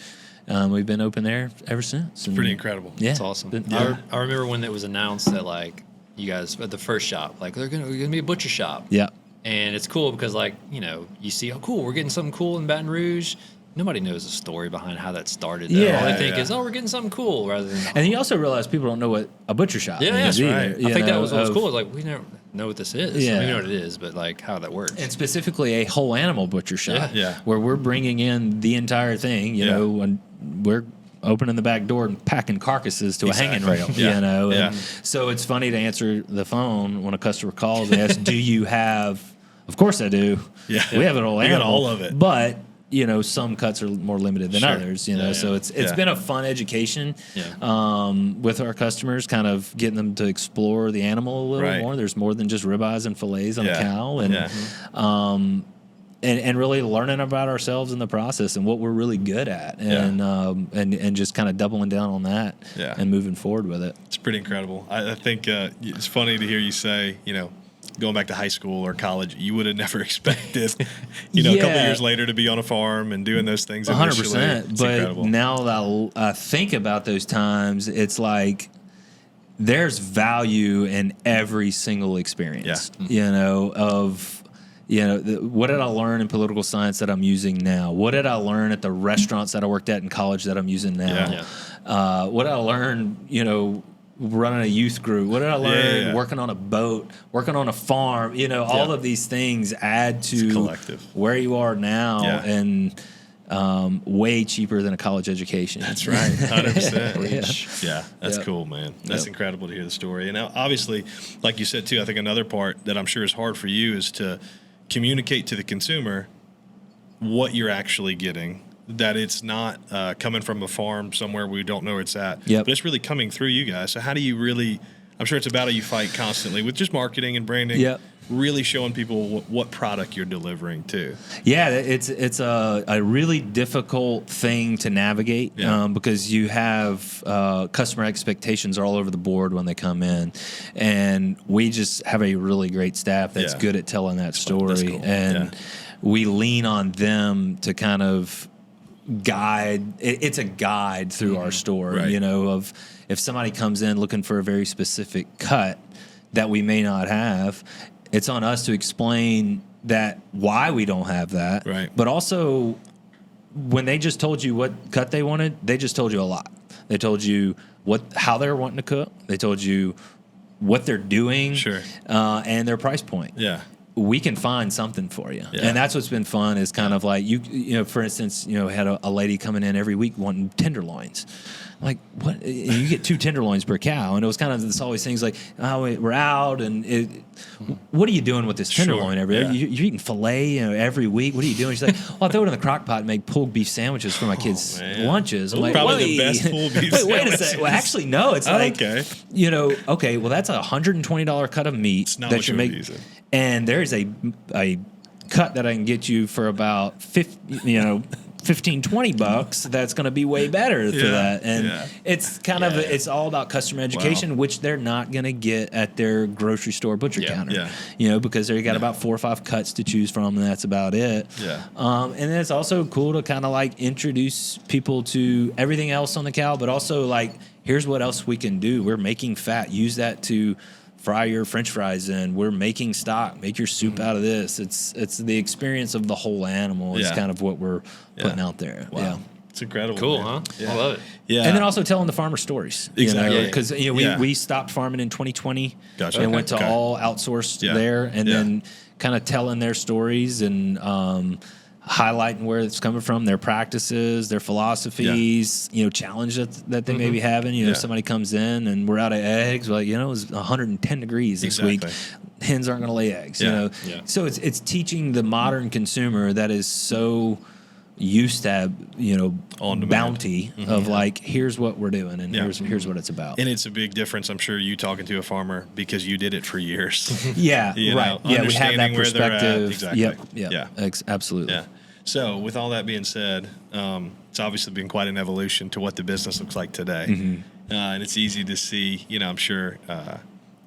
Speaker 2: We've been open there ever since.
Speaker 3: It's pretty incredible.
Speaker 2: Yeah.
Speaker 1: It's awesome. I remember when it was announced that, like, you guys at the first shop, like, we're gonna be a butcher shop.
Speaker 2: Yeah.
Speaker 1: And it's cool because, like, you see, oh, cool, we're getting something cool in Baton Rouge. Nobody knows the story behind how that started. Though.
Speaker 2: Yeah,
Speaker 1: All they think is, oh, we're getting something cool, rather than.
Speaker 2: And you also realize people don't know what a butcher shop is.
Speaker 1: That's
Speaker 2: either,
Speaker 1: right. I think that was what was cool. Like, we never know what this is.
Speaker 2: Yeah.
Speaker 1: We know what it is, but like how that works.
Speaker 2: And specifically a whole animal butcher shop.
Speaker 3: Yeah.
Speaker 2: Where we're bringing in the entire thing. You know, and we're opening the back door and packing carcasses to a hanging rail. And so it's funny to answer the phone when a customer calls and asks, "Do you have?" Of course I do. Yeah. We have an whole animal.
Speaker 3: We got all of it.
Speaker 2: But some cuts are more limited than others, so it's been a fun education with our customers, kind of getting them to explore the animal a little more. There's more than just ribeyes and fillets on a cow, and really learning about ourselves in the process and what we're really good at, and just kind of doubling down on that and moving forward with it.
Speaker 3: It's pretty incredible. I think it's funny to hear you say, going back to high school or college, you would have never expected, a couple of years later to be on a farm and doing those things.
Speaker 2: 100%. But
Speaker 3: incredible.
Speaker 2: now that I think about those times, it's like there's value in every single experience. What did I learn in political science that I'm using now? What did I learn at the restaurants that I worked at in college that I'm using now? What did I learn, running a youth group? What did I learn working on a boat, working on a farm? All of these things add to
Speaker 3: collective
Speaker 2: where you are now. And way cheaper than a college education.
Speaker 3: That's right, 100%. Yeah, that's
Speaker 2: Yep.
Speaker 3: cool, man. That's
Speaker 2: Yep.
Speaker 3: incredible to hear the story. And now, obviously, like you said too, I think another part that I'm sure is hard for you is to communicate to the consumer what you're actually getting. That it's not coming from a farm somewhere we don't know where it's at,
Speaker 2: Yep.
Speaker 3: but it's really coming through you guys. So how do you really? I'm sure it's a battle you fight constantly with just marketing and branding.
Speaker 2: Yep.
Speaker 3: Really showing people what product you're delivering to.
Speaker 2: Yeah, it's a really difficult thing to navigate
Speaker 3: Yeah.
Speaker 2: because you have customer expectations all over the board when they come in, and we just have a really great staff that's
Speaker 3: Yeah.
Speaker 2: good at telling that story,
Speaker 3: That's cool.
Speaker 2: and
Speaker 3: Yeah.
Speaker 2: we lean on them to kind of guide. It's a guide through our store,
Speaker 3: Right.
Speaker 2: you know, of if somebody comes in looking for a very specific cut that we may not have, it's on us to explain that why we don't have that.
Speaker 3: Right.
Speaker 2: But also, when they just told you what cut they wanted, they just told you a lot. They told you how they're wanting to cook. They told you what they're doing,
Speaker 3: Sure.
Speaker 2: And their price point.
Speaker 3: Yeah.
Speaker 2: We can find something for you.
Speaker 3: Yeah.
Speaker 2: And that's what's been fun is kind of like, you know, for instance, you know, had a lady coming in every week wanting tenderloins. Like, what? You get 2 tenderloins per cow. And it was kind of this always things like, oh, we're out. And what are you doing with this tenderloin
Speaker 3: Sure,
Speaker 2: every
Speaker 3: yeah.
Speaker 2: You're eating filet, you know, every week. What are you doing? She's like, well, I throw it in the crock pot and make pulled beef sandwiches for my kids'
Speaker 3: man.
Speaker 2: lunches. I'm like,
Speaker 3: Probably the
Speaker 2: wait.
Speaker 3: best pulled beef
Speaker 2: Wait a
Speaker 3: sandwiches.
Speaker 2: second. Well, actually, no. It's
Speaker 3: Oh,
Speaker 2: like,
Speaker 3: okay.
Speaker 2: you know, okay, well, that's a $120 cut of meat
Speaker 3: It's not
Speaker 2: that
Speaker 3: what
Speaker 2: you're
Speaker 3: you're
Speaker 2: making.
Speaker 3: using.
Speaker 2: And there's a cut that I can get you for about 15, 20 bucks. That's going to be way better for
Speaker 3: Yeah,
Speaker 2: that. And
Speaker 3: yeah.
Speaker 2: it's kind of,
Speaker 3: Yeah.
Speaker 2: it's all about customer education, which they're not going to get at their grocery store butcher counter,
Speaker 3: yeah.
Speaker 2: you know, because they got about 4 or 5 cuts to choose from, and that's about it.
Speaker 3: Yeah.
Speaker 2: And then it's also cool to kind of like introduce people to everything else on the cow, but also like, here's what else we can do. We're making fat. Use that to fry your French fries in. We're making stock. Make your soup out of this. It's the experience of the whole animal is
Speaker 3: Yeah.
Speaker 2: kind of what we're putting out there.
Speaker 3: Wow.
Speaker 2: Yeah.
Speaker 3: It's incredible.
Speaker 1: Cool,
Speaker 3: man.
Speaker 1: huh?
Speaker 3: Yeah.
Speaker 1: I love it.
Speaker 3: Yeah.
Speaker 2: And then also telling the farmer stories.
Speaker 3: Exactly.
Speaker 2: Because you know,
Speaker 3: Yeah.
Speaker 2: we stopped farming in 2020
Speaker 3: Gotcha.
Speaker 2: and
Speaker 3: Okay.
Speaker 2: went to
Speaker 3: Okay.
Speaker 2: all outsourced
Speaker 3: Yeah.
Speaker 2: there, and
Speaker 3: Yeah.
Speaker 2: then kind of telling their stories and highlighting where it's coming from, their practices, their philosophies, you know, challenges that they may be having. You know,
Speaker 3: Yeah.
Speaker 2: if somebody comes in and we're out of eggs, well, you know, it was 110 degrees this week. Hens aren't going to lay eggs, you
Speaker 3: Yeah.
Speaker 2: know.
Speaker 1: Yeah.
Speaker 2: So it's teaching the modern consumer that is so used to, you know,
Speaker 3: On demand.
Speaker 2: bounty of like, here's what we're doing and
Speaker 3: Yeah.
Speaker 2: here's what it's about.
Speaker 3: And it's a big difference, I'm sure, you talking to a farmer because you did it for years.
Speaker 2: Yeah,
Speaker 3: You know,
Speaker 2: right. Yeah, we have that
Speaker 3: understanding where they're at.
Speaker 2: perspective.
Speaker 3: Exactly.
Speaker 2: Yep.
Speaker 3: Yeah.
Speaker 2: Absolutely.
Speaker 3: Yeah. So, with all that being said, it's obviously been quite an evolution to what the business looks like today.
Speaker 2: Mm-hmm.
Speaker 3: And it's easy to see, you know, I'm sure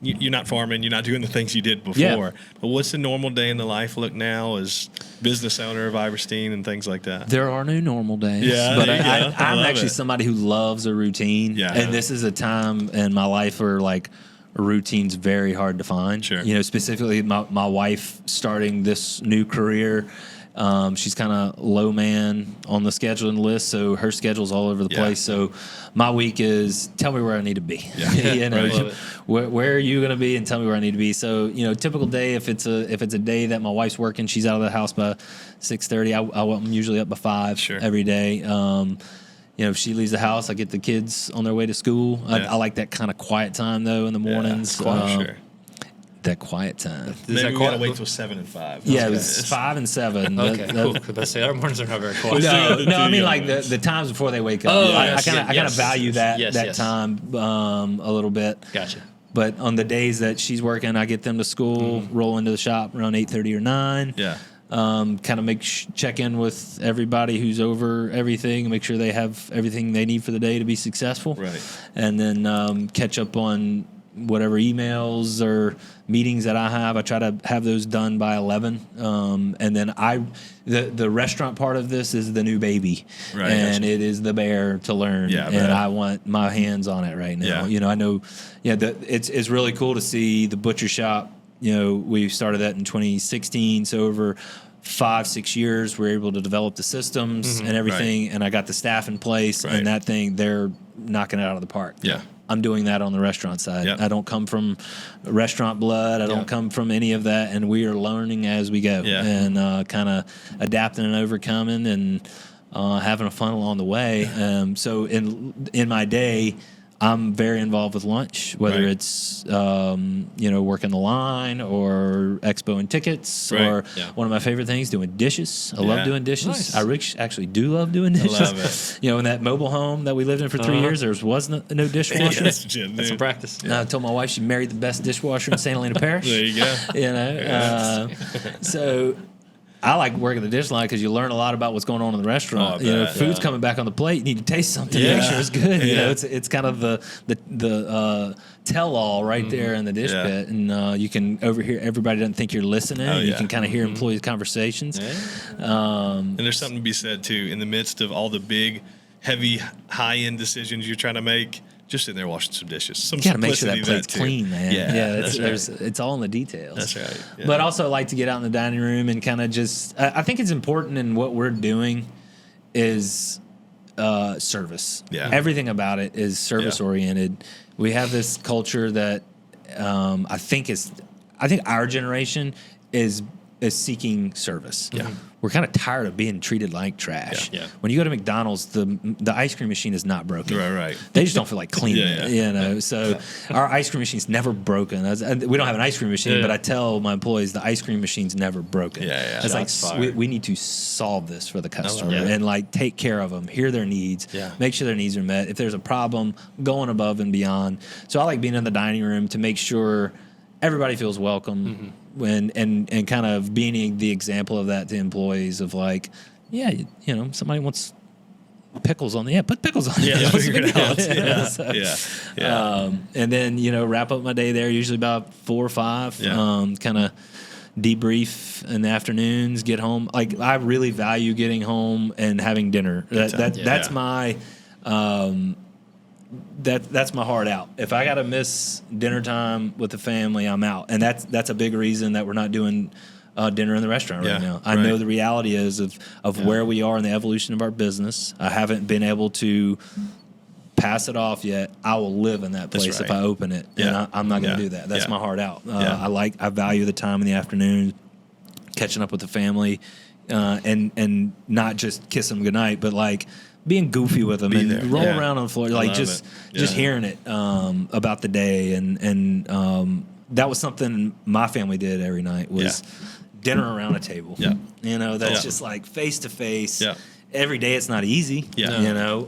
Speaker 3: you're not farming, you're not doing the things you did before.
Speaker 2: Yeah.
Speaker 3: But what's the normal day in the life look now as business owner of Iverstine and things like that?
Speaker 2: There are no normal days.
Speaker 3: Yeah,
Speaker 2: but
Speaker 3: there you go. I
Speaker 2: I'm
Speaker 3: love
Speaker 2: actually
Speaker 3: it.
Speaker 2: somebody who loves a routine.
Speaker 3: Yeah.
Speaker 2: And this is a time in my life where like a routine's very hard to find.
Speaker 3: Sure.
Speaker 2: You know, specifically my wife starting this new career. She's kind of low man on the scheduling list, so her schedule's all over the
Speaker 3: Yeah.
Speaker 2: place. So my week is tell me where I need to be.
Speaker 3: Yeah.
Speaker 2: You know,
Speaker 3: Right.
Speaker 1: Love it.
Speaker 2: where are you going to be, and tell me where I need to be. So you know, typical day if it's a day that my wife's working, she's out of the house by 6:30. I'm usually up by 5
Speaker 3: Sure.
Speaker 2: every day. You know, if she leaves the house, I get the kids on their way to school.
Speaker 3: Yeah.
Speaker 2: I like that kind of quiet time though in the mornings.
Speaker 3: Sure.
Speaker 2: That quiet time.
Speaker 3: Maybe
Speaker 1: that
Speaker 3: we
Speaker 1: quiet?
Speaker 3: gotta wait till 7 and 5.
Speaker 2: Yeah, it
Speaker 3: Okay.
Speaker 2: was 5 and 7.
Speaker 1: Okay, cool. Because I say our mornings are not very quiet.
Speaker 3: Yeah,
Speaker 2: No,
Speaker 3: the
Speaker 2: no, I
Speaker 3: two
Speaker 2: mean
Speaker 3: young
Speaker 2: like
Speaker 3: ones.
Speaker 2: the times before they wake up.
Speaker 1: Oh,
Speaker 2: I
Speaker 1: yes,
Speaker 2: kind of
Speaker 1: yes,
Speaker 2: value that
Speaker 1: yes,
Speaker 2: that
Speaker 1: yes.
Speaker 2: time a little bit.
Speaker 1: Gotcha.
Speaker 2: But on the days that she's working, I get them to school, roll into the shop around 8:30 or 9.
Speaker 3: Yeah.
Speaker 2: Kind of check in with everybody who's over everything, and make sure they have everything they need for the day to be successful.
Speaker 3: Right.
Speaker 2: And then catch up on whatever emails or meetings that I have. I try to have those done by 11. And then the restaurant part of this is the new baby,
Speaker 3: Right,
Speaker 2: and
Speaker 3: gotcha.
Speaker 2: it is the bear to learn.
Speaker 3: Yeah, I
Speaker 2: and
Speaker 3: bet.
Speaker 2: I want my hands on it right now.
Speaker 3: Yeah.
Speaker 2: You know, I know, it's really cool to see the butcher shop. You know, we started that in 2016. So over 5-6 years, we're able to develop the systems and everything. And I got the staff in place,
Speaker 3: Right.
Speaker 2: and that thing, they're knocking it out of the park.
Speaker 3: Yeah.
Speaker 2: I'm doing that on the restaurant side.
Speaker 3: Yep.
Speaker 2: I don't come from restaurant blood. I don't
Speaker 1: Yep.
Speaker 2: come from any of that, and we are learning as we go,
Speaker 3: Yeah.
Speaker 2: and kind of adapting and overcoming. And having a fun along the way. So in my day, I'm very involved with lunch, whether
Speaker 3: Right.
Speaker 2: it's working the line or expo and tickets,
Speaker 3: Right.
Speaker 2: or
Speaker 1: Yeah.
Speaker 2: one of my favorite things, doing dishes. I love doing dishes.
Speaker 1: Nice.
Speaker 2: Actually do love doing dishes.
Speaker 3: love it.
Speaker 2: In that mobile home that we lived in for 3 years, there was no dishwasher.
Speaker 3: That's legit,
Speaker 1: That's some
Speaker 3: dude.
Speaker 1: practice.
Speaker 2: I told my wife she married the best dishwasher in St. Helena Parish.
Speaker 3: There you go.
Speaker 2: So I like working the dish line because you learn a lot about what's going on in the restaurant.
Speaker 3: Oh, I bet.
Speaker 2: Food's coming back on the plate. You need to taste something to
Speaker 3: Yeah.
Speaker 2: make sure it's good.
Speaker 3: Yeah.
Speaker 2: It's kind of the tell all right there in the dish
Speaker 3: Yeah.
Speaker 2: pit, and you can overhear. Everybody doesn't think you're listening.
Speaker 3: Oh,
Speaker 2: You
Speaker 3: yeah.
Speaker 2: can kind of hear employees' conversations.
Speaker 3: And there's something to be said too in the midst of all the big, heavy, high-end decisions you're trying to make. Just sitting there washing some dishes. Some
Speaker 2: You got to make sure that
Speaker 3: simplicity
Speaker 2: plate's
Speaker 3: too.
Speaker 2: clean, man.
Speaker 3: Yeah,
Speaker 2: It's all in the details.
Speaker 3: That's right. Yeah.
Speaker 2: But also, I like to get out in the dining room and kind of just. I think it's important in what we're doing is service.
Speaker 3: Yeah.
Speaker 2: Everything about it is service oriented. We have this culture that I think our generation is seeking service.
Speaker 3: Yeah.
Speaker 2: We're kind of tired of being treated like trash.
Speaker 1: Yeah.
Speaker 2: When you go to McDonald's, the ice cream machine is not broken.
Speaker 3: Right.
Speaker 2: They just don't feel like cleaning
Speaker 3: Yeah,
Speaker 2: it,
Speaker 3: yeah.
Speaker 2: So our ice cream machine's never broken. We don't have an ice cream machine,
Speaker 1: Yeah.
Speaker 2: but I tell my employees the ice cream machine's never broken.
Speaker 3: Yeah.
Speaker 2: It's
Speaker 1: Shots
Speaker 2: like
Speaker 1: fired.
Speaker 2: we need to solve this for the customer
Speaker 1: that.
Speaker 2: and like take care of them, hear their needs,
Speaker 3: Yeah.
Speaker 2: make sure their needs are met. If there's a problem, going above and beyond. So I like being in the dining room to make sure everybody feels welcome. And kind of being the example of that to employees of like, somebody wants pickles on put pickles on
Speaker 3: Yeah,
Speaker 2: What's the
Speaker 3: figure
Speaker 2: big
Speaker 3: it out.
Speaker 2: deal?
Speaker 3: Yeah.
Speaker 2: So,
Speaker 3: Yeah.
Speaker 2: and then wrap up my day there usually about 4 or 5.
Speaker 3: Yeah.
Speaker 2: Kind of debrief in the afternoons, get home. Like I really value getting home and having dinner. That's my that's my heart out. If I got to miss dinner time with the family, I'm out, and that's a big reason that we're not doing dinner in the restaurant right now. I know the reality is of where we are in the evolution of our business. I haven't been able to pass it off yet. I will live in that place if I open it, and I'm not going to do that. That's my heart out. I value the time in the afternoon, catching up with the family, and not just kiss them goodnight, but like being goofy with them and roll around on the floor, like just hearing it about the day, and that was something my family did every night was dinner around a table.
Speaker 3: Yeah.
Speaker 2: That's just like face to face.
Speaker 3: Yeah.
Speaker 2: Every day it's not easy.
Speaker 3: Yeah.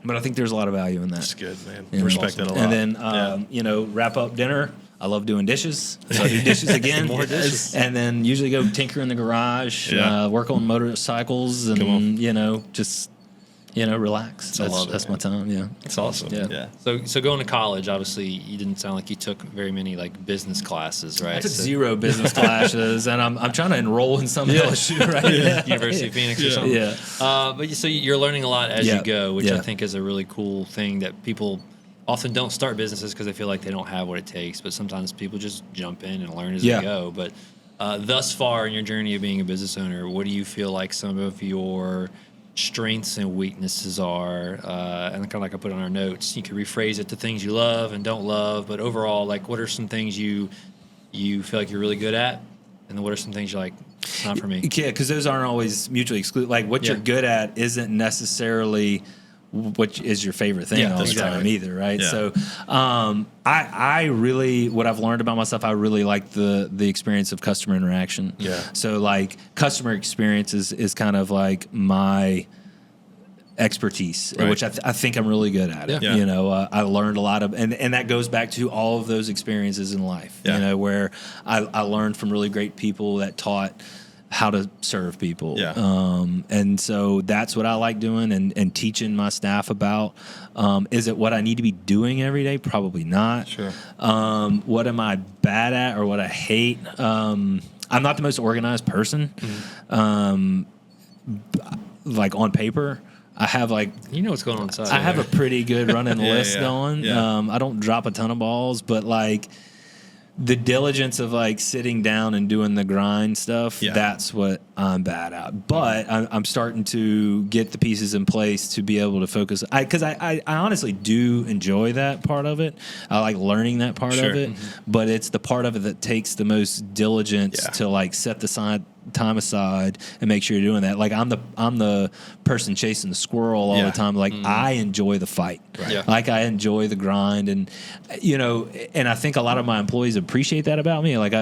Speaker 2: But I think there's a lot of value in that.
Speaker 3: That's good, man.
Speaker 2: Yeah.
Speaker 3: Respect that a lot.
Speaker 2: And then wrap up dinner. I love doing dishes, so I do dishes again.
Speaker 1: More dishes.
Speaker 2: And then usually go tinker in the garage, work on motorcycles, and just relax. That's my time. Yeah,
Speaker 3: It's awesome.
Speaker 2: Yeah.
Speaker 1: So going to college, obviously, you didn't sound like you took very many like business classes, right?
Speaker 2: I took
Speaker 1: So-
Speaker 2: 0 business classes, and I'm trying to enroll in some LSU right now.
Speaker 1: University of Phoenix or something.
Speaker 2: Yeah.
Speaker 1: But so you're learning a lot as
Speaker 2: Yeah.
Speaker 1: you go, which
Speaker 2: Yeah.
Speaker 1: I think is a really cool thing that people often don't start businesses because they feel like they don't have what it takes. But sometimes people just jump in and learn as they go. But thus far in your journey of being a business owner, what do you feel like some of your strengths and weaknesses are? And kind of like I put on our notes, you could rephrase it to things you love and don't love. But overall, like what are some things you feel like you're really good at? And then what are some things you're like, it's not for me?
Speaker 2: Yeah, because those aren't always mutually exclusive. Like what you're good at isn't necessarily what is your favorite thing all the
Speaker 3: that's
Speaker 2: time
Speaker 3: right.
Speaker 2: either, right?
Speaker 3: Yeah.
Speaker 2: So, I really what I've learned about myself, I really like the experience of customer interaction.
Speaker 3: Yeah.
Speaker 2: So like customer experience is kind of like my expertise,
Speaker 3: Right.
Speaker 2: which I think I'm really good at it.
Speaker 3: Yeah.
Speaker 2: I learned a lot of, and that goes back to all of those experiences in life.
Speaker 3: Yeah.
Speaker 2: Where I learned from really great people that taught how to serve people.
Speaker 3: Yeah.
Speaker 2: And so that's what I like doing and teaching my staff about. Is it what I need to be doing every day? Probably not.
Speaker 3: Sure.
Speaker 2: What am I bad at or what I hate? I'm not the most organized person. Like on paper, I have like
Speaker 1: You know what's going on inside.
Speaker 2: I have a pretty good running list
Speaker 3: yeah.
Speaker 2: going.
Speaker 3: Yeah.
Speaker 2: I don't drop a ton of balls, but like the diligence of like sitting down and doing the grind stuff, that's what I'm bad at. But I'm starting to get the pieces in place to be able to focus. Because I honestly do enjoy that part of it. I like learning that part of it. But it's the part of it that takes the most diligence to like set time aside and make sure you're doing that. Like I'm the person chasing the squirrel all the time. Like I enjoy the fight.
Speaker 1: Right. Yeah.
Speaker 2: Like I enjoy the grind, and and I think a lot of my employees appreciate that about me. Like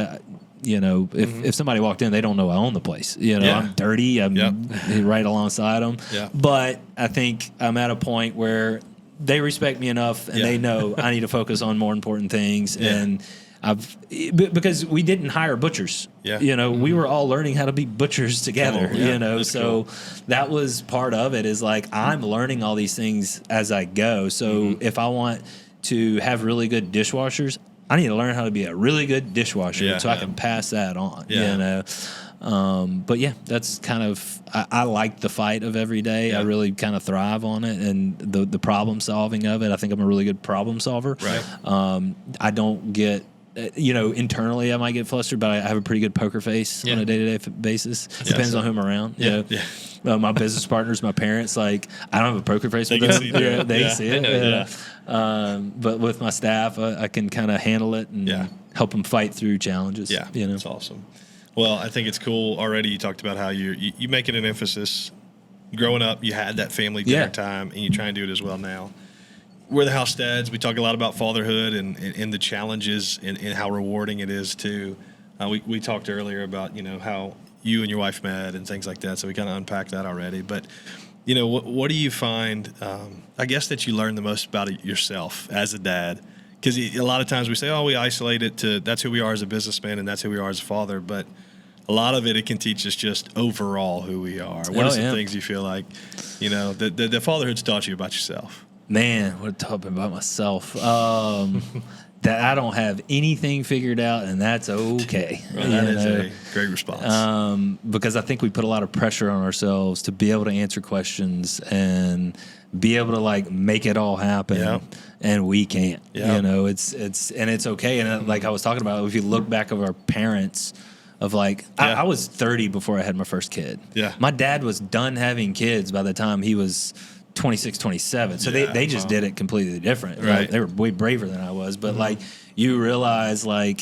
Speaker 2: if somebody walked in, they don't know I own the place. I'm dirty. I'm right alongside them. Yeah. But I think I'm at a point where they respect me enough, and they know I need to focus on more important things. Yeah. And because we didn't hire butchers. Yeah. We were all learning how to be butchers together. So that was part of it. Is like I'm learning all these things as I go. So if I want to have really good dishwashers, I need to learn how to be a really good dishwasher so I can pass that on. Yeah. But yeah, that's kind of I like the fight of every day. I really kind of thrive on it, and the problem solving of it. I think I'm a really good problem solver. Right. I don't get. Internally I might get flustered, but I have a pretty good poker face on a day-to-day basis. Depends on who I'm around. My business partners, my parents, like I don't have a poker face with them. They see it. But with my staff, I can kind of handle it and help them fight through challenges. Yeah,
Speaker 3: that's awesome. Well, I think it's cool. Already you talked about how you make it an emphasis. Growing up, you had that family dinner time, and you try and do it as well now. We're the house dads. We talk a lot about fatherhood and the challenges and how rewarding it is too. We talked earlier about how you and your wife met and things like that. So we kind of unpacked that already. But what do you find? I guess that you learn the most about it yourself as a dad, because a lot of times we say, oh, we isolate it to that's who we are as a businessman and that's who we are as a father. But a lot of it can teach us just overall who we are. What are some things you feel like the fatherhood's taught you about yourself?
Speaker 2: Man, what a topic about myself. That I don't have anything figured out, and that's okay.
Speaker 3: That is a great response.
Speaker 2: Because I think we put a lot of pressure on ourselves to be able to answer questions and be able to make it all happen, and we can't. It's okay. And like I was talking about, if you look back of our parents. I was 30 before I had my first kid. Yeah, my dad was done having kids by the time he was 26, 27. So they just did it completely different. Right. They were way braver than I was. But you realize they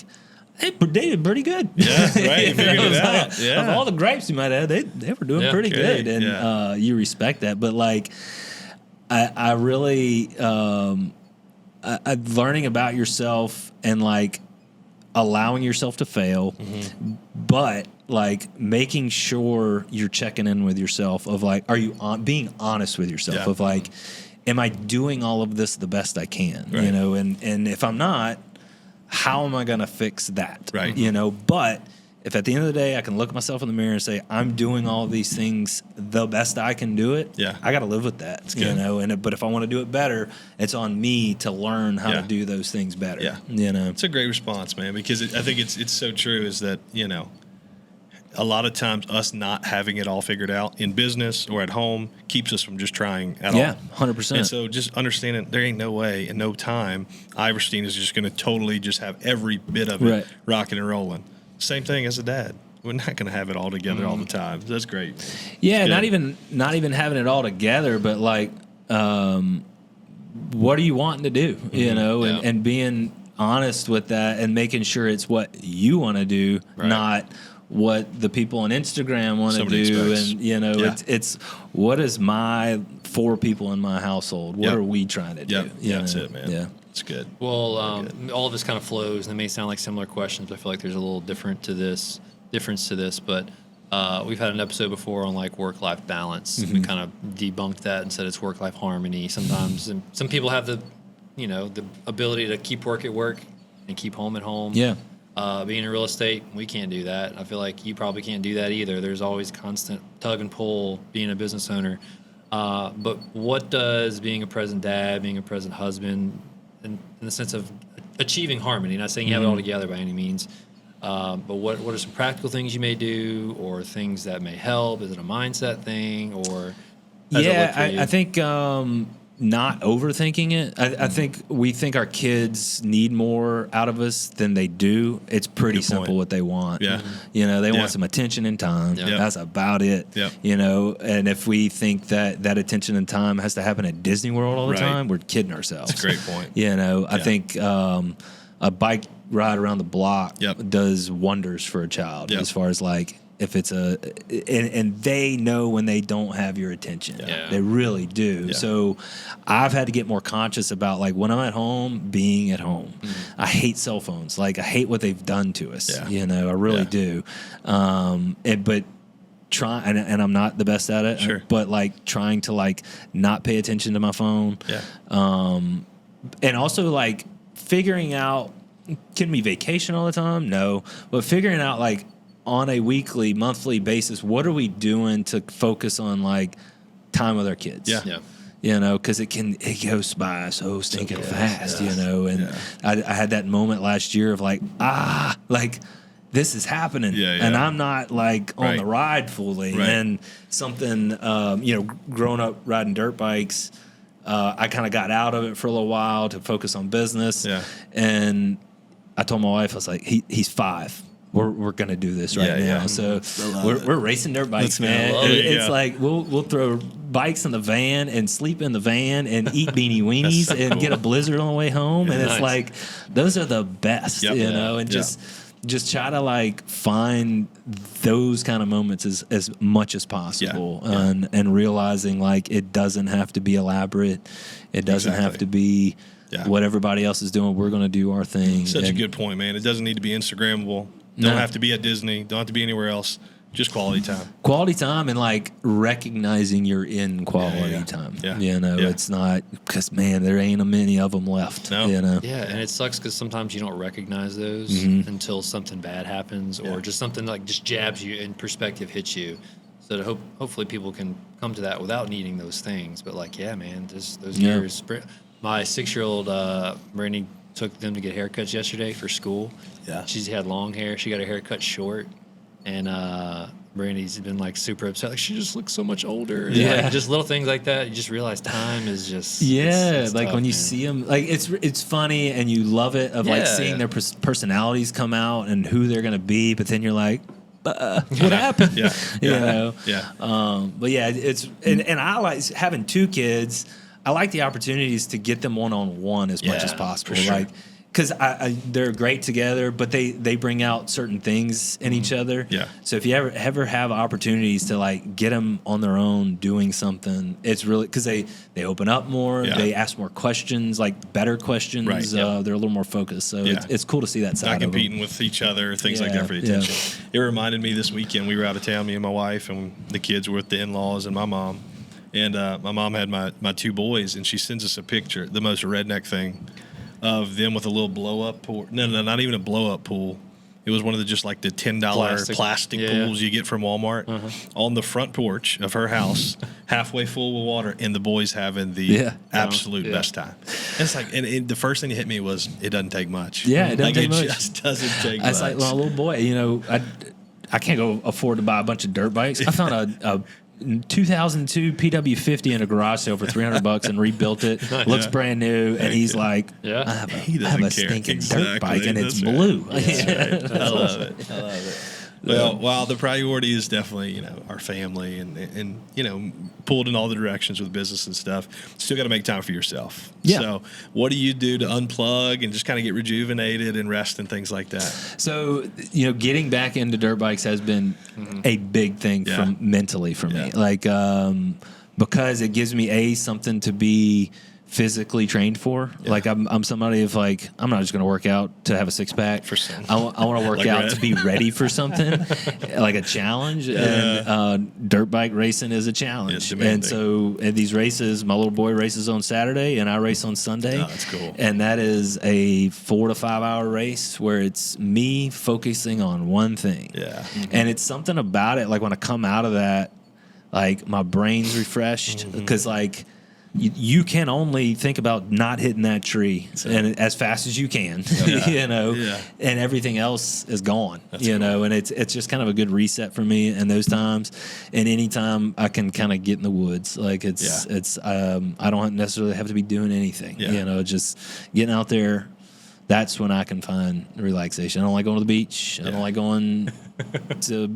Speaker 2: did pretty good. Yeah, right. You figured it out. Of all the gripes you might have, they were doing pretty good. And you respect that. But I really learning about yourself and allowing yourself to fail, but making sure you're checking in with yourself of are you being honest with yourself of am I doing all of this the best I can, right. And if I'm not, how am I going to fix that? Right. But if at the end of the day I can look myself in the mirror and say I'm doing all of these things the best I can do it, I got to live with that. But if I want to do it better, it's on me to learn how to do those things better. Yeah.
Speaker 3: It's a great response, man, because I think it's so true is that, a lot of times us not having it all figured out in business or at home keeps us from just trying at all.
Speaker 2: Yeah, 100%.
Speaker 3: And so just understanding there ain't no way and no time Iverstine is just going to totally just have every bit of it rocking and rolling. Same thing as a dad. We're not going to have it all together all the time. That's great.
Speaker 2: Yeah, not even having it all together, but what are you wanting to do? And being honest with that and making sure it's what you want to do, not what the people on Instagram want to do. Expects. And it's what is my 4 people in my household? What are we trying to do?
Speaker 3: Yeah, that's it, man. Yeah. It's good.
Speaker 1: Well, all of this kind of flows, and they may sound like similar questions, but I feel like there's a little difference to this. But we've had an episode before on work-life balance. We kind of debunked that and said it's work-life harmony. Sometimes and some people have the ability to keep work at work and keep home at home. Yeah. Being in real estate, we can't do that. I feel like you probably can't do that either. There's always constant tug and pull being a business owner. But what does being a present dad, being a present husband, in the sense of achieving harmony, not saying you have it all together by any means, but what are some practical things you may do or things that may help? Is it a mindset thing or?
Speaker 2: I think not overthinking it. I think we think our kids need more out of us than they do. It's pretty simple what they want. Yeah. They want some attention and time. Yeah. That's about it. Yeah. And if we think that attention and time has to happen at Disney World all the time, we're kidding ourselves.
Speaker 3: That's a great point.
Speaker 2: I think a bike ride around the block does wonders for a child as far as if it's and they know when they don't have your attention.
Speaker 1: Yeah.
Speaker 2: They really do.
Speaker 3: Yeah.
Speaker 2: So I've had to get more conscious about like when I'm at home, being at home. I hate cell phones. Like I hate what they've done to us.
Speaker 3: Yeah.
Speaker 2: You know, I really do. But try and I'm not the best at it.
Speaker 3: Sure.
Speaker 2: But like trying to like not pay attention to my phone.
Speaker 3: Yeah.
Speaker 2: And also like figuring out, can we vacation all the time? No. But figuring out like on a weekly, monthly basis, what are we doing to focus on like time with our kids?
Speaker 3: Yeah.
Speaker 1: Yeah.
Speaker 2: You know, because it goes by so stinking fast, you know. And I had that moment last year of like, like this is happening. And I'm not like on the ride fully.
Speaker 3: Right.
Speaker 2: And something, you know, growing up riding dirt bikes, I kind of got out of it for a little while to focus on business.
Speaker 3: Yeah.
Speaker 2: And I told my wife, I was like, he's 5. We're gonna do this right now.
Speaker 3: Yeah.
Speaker 2: So we're racing dirt bikes,
Speaker 3: Let's go.
Speaker 2: man.
Speaker 3: Love it,
Speaker 2: It's like we'll throw bikes in the van and sleep in the van and eat beanie weenies
Speaker 3: so
Speaker 2: and
Speaker 3: cool.
Speaker 2: get a blizzard on the way home. And
Speaker 1: Nice.
Speaker 2: it's like those are the best,
Speaker 3: Yep.
Speaker 2: you know. And
Speaker 3: Yeah.
Speaker 2: just try to like find those kind of moments as much as possible, and realizing like it doesn't have to be elaborate. It doesn't have
Speaker 3: Exactly.
Speaker 2: to be what everybody else is doing. We're going to do our thing.
Speaker 3: Such a
Speaker 2: And-
Speaker 3: good point, man. It doesn't need to be Instagrammable.
Speaker 2: No.
Speaker 3: Don't have to be at Disney. Don't have to be anywhere else. Just quality time.
Speaker 2: Quality time and like recognizing you're in quality
Speaker 3: Yeah.
Speaker 2: time.
Speaker 3: Yeah.
Speaker 2: You know,
Speaker 3: Yeah.
Speaker 2: it's not because man, there ain't a many of them left.
Speaker 3: No.
Speaker 2: You know.
Speaker 1: Yeah, and it sucks because sometimes you don't recognize those until something bad happens or just something like just jabs you and perspective hits you. So to hopefully people can come to that without needing those things. But like, yeah, man, those
Speaker 2: Yeah.
Speaker 1: years. My 6-year-old Brandy took them to get haircuts yesterday for school.
Speaker 3: Yeah.
Speaker 1: She's had long hair. She got her hair cut short, and Brandy's been like super upset. Like she just looks so much older.
Speaker 2: Yeah.
Speaker 1: Like, just little things like that. You just realize time is just
Speaker 2: Yeah,
Speaker 1: it's
Speaker 2: like
Speaker 1: tough,
Speaker 2: when you
Speaker 1: man.
Speaker 2: see them, like it's funny and you love it of like
Speaker 1: Yeah.
Speaker 2: seeing their personalities come out and who they're gonna be, but then you're like, what happened?
Speaker 3: Yeah.
Speaker 2: You
Speaker 3: Yeah.
Speaker 2: know.
Speaker 3: Yeah.
Speaker 2: But yeah, it's and I like having 2 kids. I like the opportunities to get them one-on-one as much
Speaker 3: Yeah,
Speaker 2: as possible.
Speaker 3: for sure.
Speaker 2: Like, because they're great together, but they bring out certain things in each other.
Speaker 3: Yeah.
Speaker 2: So if you ever have opportunities to like get them on their own doing something, it's really because they open up more.
Speaker 3: Yeah.
Speaker 2: They ask more questions, like better questions.
Speaker 3: Right. Yep.
Speaker 2: They're a little more focused. So
Speaker 3: Yeah.
Speaker 2: it's cool to see that side
Speaker 3: Not
Speaker 2: of them.
Speaker 3: competing with each other, things like
Speaker 2: Yeah,
Speaker 3: that for the
Speaker 2: yeah.
Speaker 3: attention. It reminded me this weekend we were out of town, me and my wife, and the kids were with the in-laws and my mom. And my mom had my 2 boys, and she sends us a picture, the most redneck thing, of them with a little blow-up pool. No, not even a blow-up pool. It was one of the just like the $10 plastic
Speaker 1: Yeah.
Speaker 3: pools you get from Walmart on the front porch of her house, halfway full with water, and the boys having the absolute
Speaker 1: Yeah.
Speaker 3: best time. And it's like, and the first thing that hit me was it doesn't take much.
Speaker 2: Yeah, it doesn't
Speaker 3: like,
Speaker 2: take much.
Speaker 3: It just doesn't take much.
Speaker 2: It's like, well, little boy, you know, I can't go afford to buy a bunch of dirt bikes. I found a 2002 PW50 in a garage sale for $300 and rebuilt it. Looks brand new, and he's like,
Speaker 1: Yeah.
Speaker 2: I have
Speaker 3: He
Speaker 2: a, I have a
Speaker 3: doesn't care.
Speaker 2: stinking
Speaker 3: Exactly.
Speaker 2: dirt bike, and it's
Speaker 3: That's right.
Speaker 2: blue.
Speaker 3: That's right. I love it. I love it. Well, while the priority is definitely, you know, our family and you know, pulled in all the directions with business and stuff, still got to make time for yourself.
Speaker 2: Yeah.
Speaker 3: So what do you do to unplug and just kind of get rejuvenated and rest and things like that?
Speaker 2: So, you know, getting back into dirt bikes has been a big thing
Speaker 3: Yeah.
Speaker 2: from mentally for me.
Speaker 3: Yeah.
Speaker 2: Like, because it gives me something to be physically trained for.
Speaker 3: Yeah.
Speaker 2: Like I'm somebody of like, I'm not just going to work out to have a 6-pack.
Speaker 3: For some.
Speaker 2: I want to work
Speaker 3: Like
Speaker 2: out
Speaker 3: Red.
Speaker 2: to be ready for something, like a challenge. And dirt bike racing is a challenge.
Speaker 3: It's demanding.
Speaker 2: And so at these races, my little boy races on Saturday and I race on Sunday.
Speaker 3: Oh, that's cool.
Speaker 2: And that is a 4 to 5 hour race where it's me focusing on one thing.
Speaker 3: Yeah.
Speaker 2: And it's something about it. Like when I come out of that, like my brain's refreshed because like you can only think about not hitting that tree and as fast as you can, you know, and everything else is gone, you know, and it's just kind of a good reset for me in those times. And anytime I can kind of get in the woods, like I don't necessarily have to be doing anything, you know, just getting out there, that's when I can find relaxation. I don't like going to the beach. I don't like going to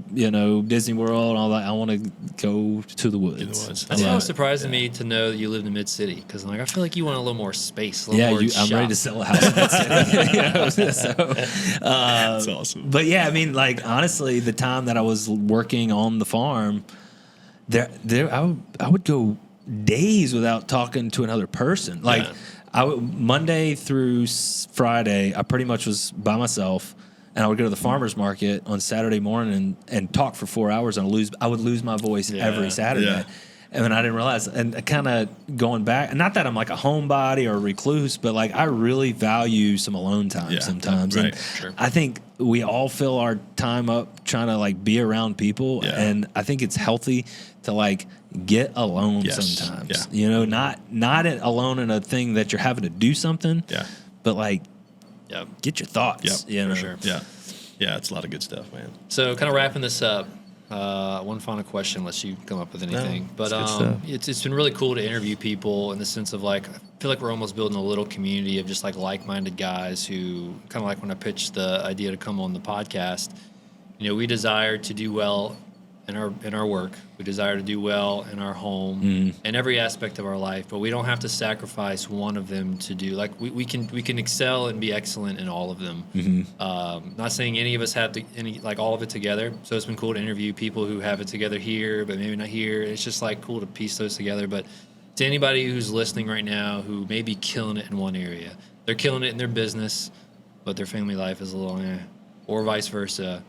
Speaker 2: Disney World and all that. I want to go to the woods.
Speaker 1: That's always surprising me to know that you live in the mid city, because I feel like you want a little more space. A little more
Speaker 2: I'm ready to sell a house in that city.
Speaker 3: That's awesome.
Speaker 2: But yeah, I mean, like honestly, the time that I was working on the farm, I would go days without talking to another person. Like Monday through Friday, I pretty much was by myself. And I would go to the farmer's market on Saturday morning and talk for 4 hours, and I would lose my voice every Saturday. Yeah. And I didn't realize, and kind of going back, not that I'm like a homebody or a recluse, but like I really value some alone time sometimes.
Speaker 3: Right.
Speaker 2: And I think we all fill our time up trying to like be around people, and I think it's healthy to like get alone sometimes. Not alone in a thing that you're having to do something, but like get your thoughts.
Speaker 1: For sure.
Speaker 3: Yeah, it's a lot of good stuff, man.
Speaker 1: So kind of wrapping this up, one final question, unless you come up with anything. But it's been really cool to interview people in the sense of like, I feel like we're almost building a little community of just like like-minded guys who, kind of like when I pitched the idea to come on the podcast, we desire to do well in our work. We desire to do well in our home and every aspect of our life, but we don't have to sacrifice one of them to do. Like we can excel and be excellent in all of them. Not saying any of us have all of it together. So it's been cool to interview people who have it together here, but maybe not here. It's just like cool to piece those together. But to anybody who's listening right now who may be killing it in one area, they're killing it in their business, but their family life is a little or vice versa.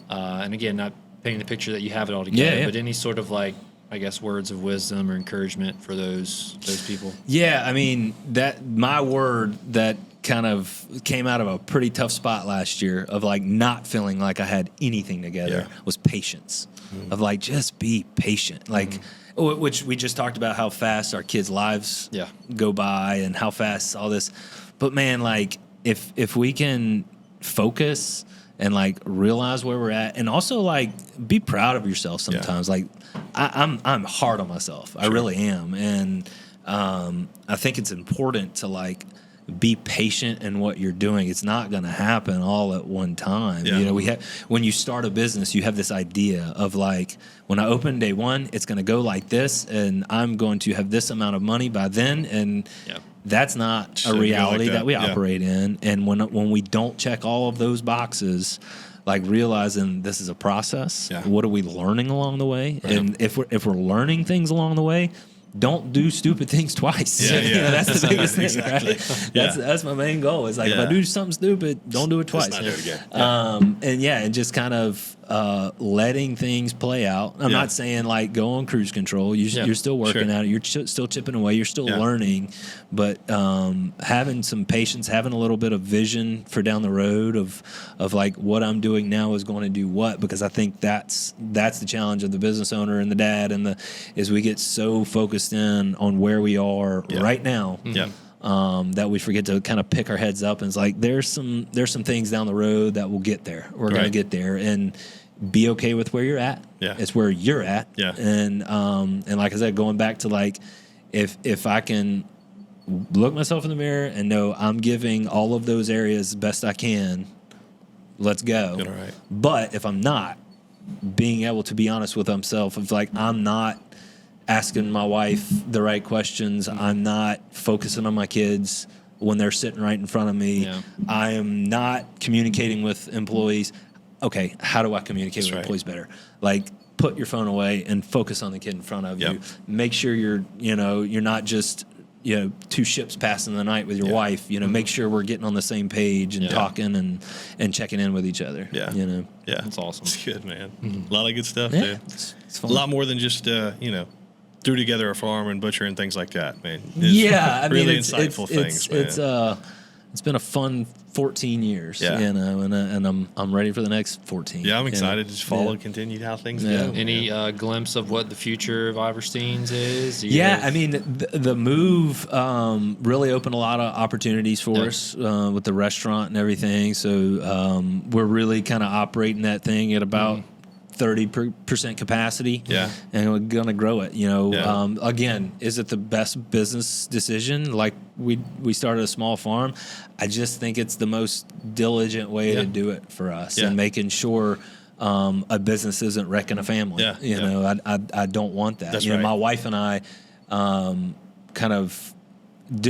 Speaker 1: And again, not painting the picture that you have it all together, but any sort of like, I guess, words of wisdom or encouragement for those people.
Speaker 2: Yeah, I mean, that my word that kind of came out of a pretty tough spot last year of like not feeling like I had anything together was patience. Of like, just be patient. Like, which we just talked about how fast our kids' lives go by and how fast all this. But man, like if we can focus and like realize where we're at, and also like be proud of yourself sometimes. Like I'm hard on myself. I really am, and I think it's important to like be patient in what you're doing. It's not going to happen all at one time. When you start a business, you have this idea of like, when I open day one, it's going to go like this, and I'm going to have this amount of money by then, and that's not a reality that we operate in. And when we don't check all of those boxes, like realizing this is a process, what are we learning along the way? Right. And if we're learning things along the way, don't do stupid things twice. That's the biggest thing, right? That's my main goal. Is like if I do something stupid, don't do it twice.
Speaker 3: Let's not do it again.
Speaker 2: And just kind of letting things play out. I'm not saying like go on cruise control. You're still working at it. You're still chipping away. You're still learning, but having some patience, having a little bit of vision for down the road of like what I'm doing now is going to do what, because I think that's the challenge of the business owner and the dad is we get so focused in on where we are right now. That we forget to kind of pick our heads up, and it's like there's some things down the road that will get there. We're going to get there, and be okay with where you're at. It's where you're at. And like I said, going back to like if I can look myself in the mirror and know I'm giving all of those areas the best I can, let's go. But if I'm not, being able to be honest with myself of like I'm not asking my wife the right questions. I'm not focusing on my kids when they're sitting right in front of me. I am not communicating with employees. Okay, how do I communicate with employees better? Like, put your phone away and focus on the kid in front of you. Make sure you're not just two ships passing the night with your wife. Make sure we're getting on the same page and talking and checking in with each other.
Speaker 1: That's awesome.
Speaker 3: It's good, man. A lot of good stuff, dude. It's fun. A lot more than just threw together a farm and butcher and things like that, man. Really insightful things, man.
Speaker 2: It's been a fun 14 years, and I'm ready for the next 14.
Speaker 3: Yeah, I'm excited to just follow and continue how things go.
Speaker 1: Any glimpse of what the future of Iverstine's is?
Speaker 2: I mean, the move really opened a lot of opportunities for us with the restaurant and everything. So we're really kind of operating that thing at about 30% capacity.
Speaker 3: Yeah.
Speaker 2: And we're going to grow it.
Speaker 3: Yeah.
Speaker 2: Again, is it the best business decision? Like we started a small farm. I just think it's the most diligent way to do it for us, and making sure a business isn't wrecking a family. I don't want that.
Speaker 3: That's right.
Speaker 2: My wife and I kind of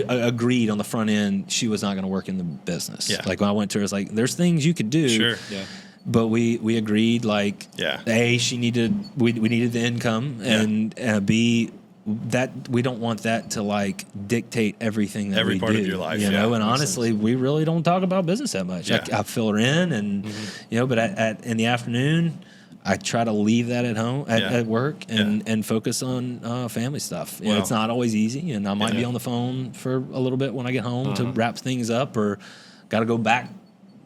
Speaker 2: agreed on the front end she was not going to work in the business.
Speaker 3: Yeah.
Speaker 2: Like when I went to her, it's like, there's things you could do.
Speaker 3: Sure.
Speaker 1: Yeah.
Speaker 2: But we agreed, like, A, she needed, we needed the income, and B, that we don't want that to like dictate everything that
Speaker 3: Every
Speaker 2: we
Speaker 3: part
Speaker 2: do,
Speaker 3: of your life.
Speaker 2: And
Speaker 3: Makes
Speaker 2: honestly, we really don't talk about business that much.
Speaker 3: Yeah.
Speaker 2: I fill her in, and but in the afternoon, I try to leave that at home at work and focus on family stuff. It's not always easy, and I might be on the phone for a little bit when I get home to wrap things up, or got to go back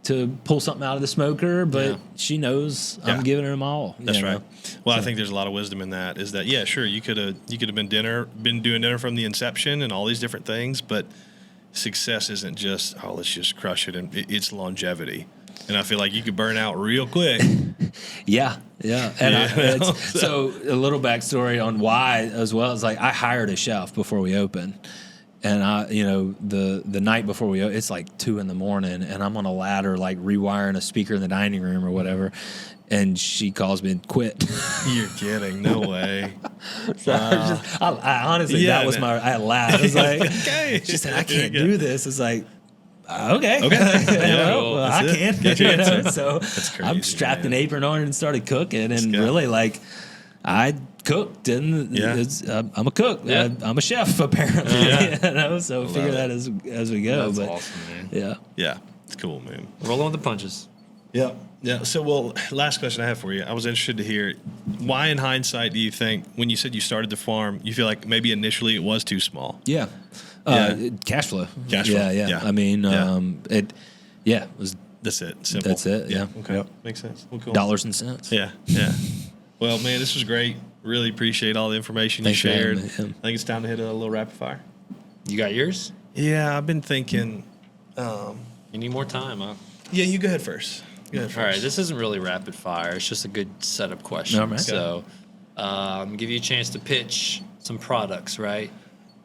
Speaker 2: to pull something out of the smoker, but she knows I'm giving her my all.
Speaker 3: That's right. Well, I think there's a lot of wisdom in that. Is that sure, you could have been doing dinner from the inception and all these different things, but success isn't just let's just crush it, and it's longevity. And I feel like you could burn out real quick.
Speaker 2: Yeah. And so a little backstory on why as well. It's like I hired a chef before we opened. And the night before it's like 2 a.m, and I'm on a ladder, like rewiring a speaker in the dining room or whatever. And she calls me and quit.
Speaker 3: You're kidding. No way.
Speaker 2: So I honestly, that was I laughed. I was like, okay. She said, I can't do this. It's like, okay. I can. So I'm strapped an apron on and started cooking, and really like I cooked, and I'm a cook. I'm a chef apparently. So figure that as we go.
Speaker 1: That's awesome, man.
Speaker 3: Yeah, it's cool, man.
Speaker 1: Rolling with the punches.
Speaker 3: Yeah. So, last question I have for you. I was interested to hear why, in hindsight, do you think when you said you started the farm, you feel like maybe initially it was too small?
Speaker 2: Yeah. Cash flow.
Speaker 3: Yeah.
Speaker 2: I mean, it was.
Speaker 3: That's it. Simple.
Speaker 2: That's it. Yeah.
Speaker 3: Okay. Yep. Makes sense. Well, cool.
Speaker 2: Dollars and cents.
Speaker 3: Yeah. Well, man, this was great. Really appreciate all the information you shared. I think it's time to hit a little rapid fire.
Speaker 1: You got yours?
Speaker 3: Yeah, I've been thinking.
Speaker 1: You need more time, huh?
Speaker 3: Yeah, you go ahead first.
Speaker 1: All right, this isn't really rapid fire. It's just a good setup question.
Speaker 2: All right.
Speaker 1: So, give you a chance to pitch some products, right?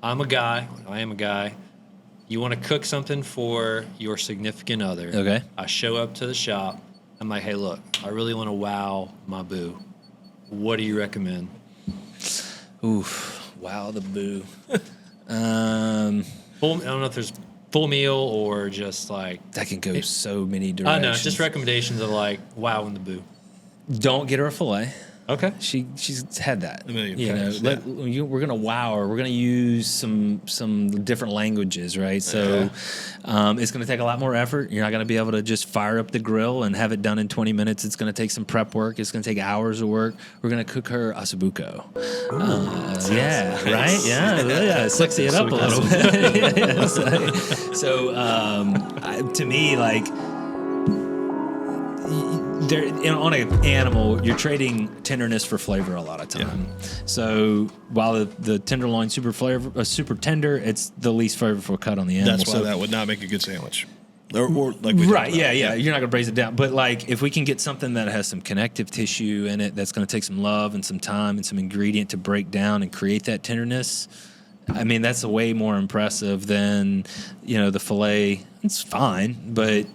Speaker 1: I am a guy. You want to cook something for your significant other.
Speaker 2: Okay.
Speaker 1: I show up to the shop. I'm like, hey, look, I really want to wow my boo. What do you recommend?
Speaker 2: Oof, wow the boo.
Speaker 1: I don't know if there's full meal or just like
Speaker 2: that can go so many directions.
Speaker 1: I know, just recommendations of like wowing the boo.
Speaker 2: Don't get her a fillet.
Speaker 1: Okay.
Speaker 2: She's had that.
Speaker 3: A million times,
Speaker 2: we're gonna wow her. We're gonna use some different languages, right? So it's gonna take a lot more effort. You're not gonna be able to just fire up the grill and have it done in 20 minutes. It's gonna take some prep work. It's gonna take hours of work. We're gonna cook her asabuco. Right? Yeah, sexy it up a little bit. So to me, like. On an animal, you're trading tenderness for flavor a lot of time. Yeah. So while the tenderloin super tender, it's the least flavorful cut on the animal.
Speaker 3: That's why that would not make a good sandwich. Or like
Speaker 2: right, yeah. You're not gonna braise it down, but like if we can get something that has some connective tissue in it, that's gonna take some love and some time and some ingredient to break down and create that tenderness. I mean, that's way more impressive than the fillet. It's fine, but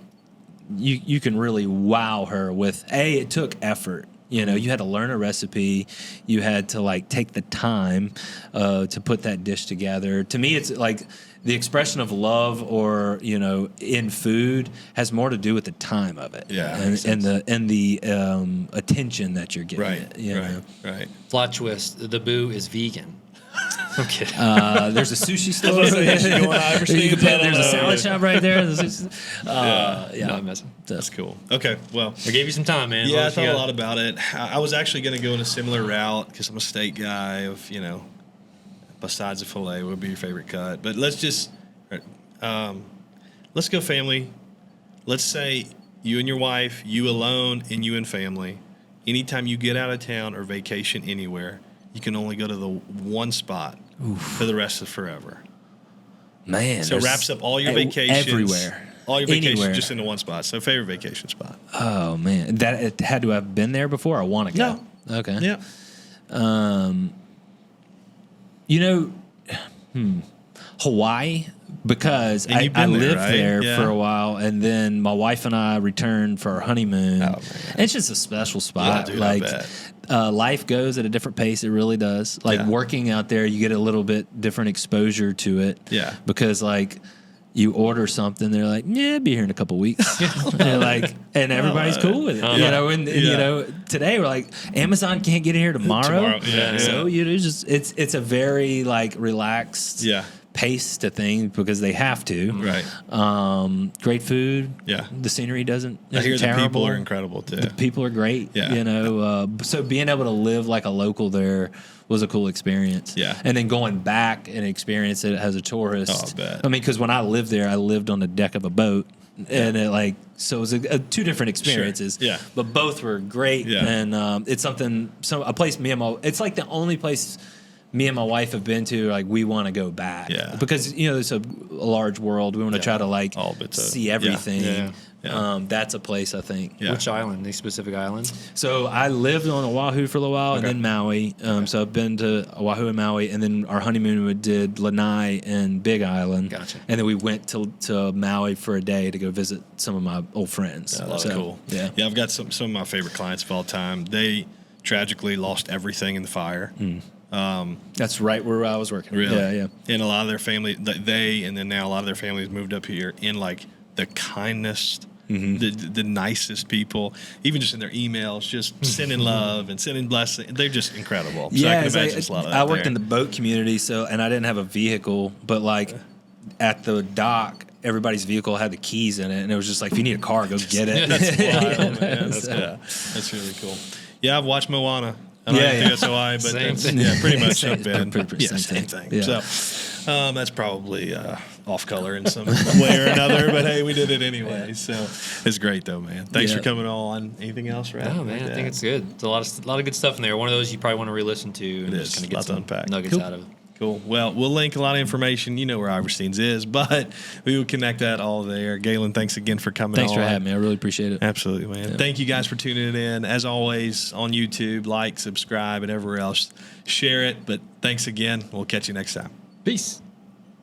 Speaker 2: you can really wow her with it took effort. You had to learn a recipe. You had to like take the time to put that dish together. To me, it's like the expression of love or in food has more to do with the time of it.
Speaker 3: Yeah,
Speaker 2: and the attention that you're giving it.
Speaker 3: Right.
Speaker 1: Plot twist: the boo is vegan. I'm kidding.
Speaker 2: There's a sushi store. There's a salad shop right there.
Speaker 1: No, I'm messing.
Speaker 3: That's cool. Okay, well.
Speaker 1: I gave you some time, man.
Speaker 3: Yeah, I thought a lot about it. I was actually going to go in a similar route because I'm a steak guy of, besides the filet, what would be your favorite cut? But let's just, let's go family. Let's say you and your wife, you alone, and you and family. Anytime you get out of town or vacation anywhere, you can only go to the one spot for the rest of forever.
Speaker 2: Man.
Speaker 3: So it wraps up all your vacations.
Speaker 2: Everywhere.
Speaker 3: All your vacations
Speaker 2: Anywhere.
Speaker 3: just into one spot. So favorite vacation spot.
Speaker 2: Oh man, that it had to have been there before. I want to go.
Speaker 3: No.
Speaker 2: Okay.
Speaker 3: Yeah.
Speaker 2: You know, Hawaii, because
Speaker 3: And you've
Speaker 2: I
Speaker 3: been there,
Speaker 2: lived
Speaker 3: right?
Speaker 2: there
Speaker 3: Yeah.
Speaker 2: for a while, and then my wife and I returned for our honeymoon.
Speaker 3: Oh, man.
Speaker 2: It's just a special spot.
Speaker 3: Yeah, dude, I
Speaker 2: like
Speaker 3: bet.
Speaker 2: life goes at a different pace. It really does. Like
Speaker 3: Yeah.
Speaker 2: working out there, you get a little bit different exposure to it.
Speaker 3: Yeah.
Speaker 2: Because like you order something, they're like, "Yeah, be here in a couple weeks." And they're like, and everybody's cool with it, you
Speaker 3: Yeah.
Speaker 2: know. And you
Speaker 3: Yeah.
Speaker 2: know, today we're like, Amazon can't get it here tomorrow.
Speaker 3: Tomorrow, yeah,
Speaker 2: So
Speaker 3: yeah.
Speaker 2: you know, it's a very like relaxed
Speaker 3: Yeah.
Speaker 2: pace to things because they have to.
Speaker 3: Right.
Speaker 2: Great food.
Speaker 3: Yeah.
Speaker 2: The scenery isn't
Speaker 3: I hear the
Speaker 2: terrible.
Speaker 3: people are incredible too.
Speaker 2: The people are great.
Speaker 3: Yeah.
Speaker 2: You know, so being able to live like a local there was a cool experience.
Speaker 3: Yeah.
Speaker 2: And then going back and experience it as a tourist.
Speaker 3: Oh, I bet.
Speaker 2: I mean, because when I lived there, I lived on the deck of a boat. And it like, so it was two different experiences.
Speaker 3: Yeah.
Speaker 2: But both were great.
Speaker 3: Yeah.
Speaker 2: And it's a place it's like the only place me and my wife have been to, like, we want to go back.
Speaker 3: Yeah.
Speaker 2: Because, you know, it's a large world. We want to try to, like,
Speaker 3: All bits of-
Speaker 2: see
Speaker 3: yeah.
Speaker 2: everything.
Speaker 1: Yeah.
Speaker 3: Yeah.
Speaker 2: That's a place, I think.
Speaker 3: Yeah.
Speaker 1: Which island? Any specific island?
Speaker 2: So I lived on Oahu for a little while and
Speaker 3: Okay.
Speaker 2: then Maui. So I've been to Oahu and Maui, and then our honeymoon we did Lanai and Big Island.
Speaker 1: Gotcha.
Speaker 2: And then we went to Maui for a day to go visit some of my old friends.
Speaker 3: That's
Speaker 2: So,
Speaker 3: cool.
Speaker 2: Yeah.
Speaker 3: Yeah, I've got some of my favorite clients of all time. They tragically lost everything in the fire.
Speaker 2: That's right where I was working.
Speaker 3: Really?
Speaker 2: Yeah, yeah.
Speaker 3: And a lot of their family, they and then now a lot of their families moved up here in like the kindest, the nicest people. Even just in their emails, just sending love and sending blessing. They're just incredible. So I can imagine it's a lot of that
Speaker 2: I worked
Speaker 3: there.
Speaker 2: in the boat community, and I didn't have a vehicle, but like at the dock, everybody's vehicle had the keys in it, and it was just like, if you need a car, go get it.
Speaker 3: That's wild, man. That's really cool. Yeah, I've watched Moana. I don't
Speaker 2: Yeah,
Speaker 3: think
Speaker 2: yeah.
Speaker 3: that's why, but
Speaker 1: Same
Speaker 3: that's,
Speaker 1: thing.
Speaker 3: yeah, pretty much
Speaker 2: Same-
Speaker 3: have been.
Speaker 2: pretty-
Speaker 3: Yeah,
Speaker 2: same
Speaker 3: same
Speaker 2: thing.
Speaker 3: thing.
Speaker 2: Yeah.
Speaker 3: So that's probably off color in some way or another, but hey, we did it anyway. So it's great though, man. Thanks
Speaker 2: Yeah.
Speaker 3: for coming on. Anything else, right?
Speaker 1: Oh man, I think it's good. It's a lot of good stuff in there. One of those you probably want to re-listen to and
Speaker 3: It
Speaker 1: just
Speaker 3: is.
Speaker 1: kind of get
Speaker 3: Lot to
Speaker 1: some
Speaker 3: unpack.
Speaker 1: nuggets
Speaker 3: Cool.
Speaker 1: out of it.
Speaker 3: Cool. Well, we'll link a lot of information. You know where Iverstine's is, but we will connect that all there. Galen, thanks again for coming
Speaker 2: Thanks
Speaker 3: on.
Speaker 2: for having me. I really appreciate it.
Speaker 3: Absolutely, man. Thank you guys for tuning in. As always, on YouTube, like, subscribe, and everywhere else. Share it. But thanks again. We'll catch you next time.
Speaker 1: Peace.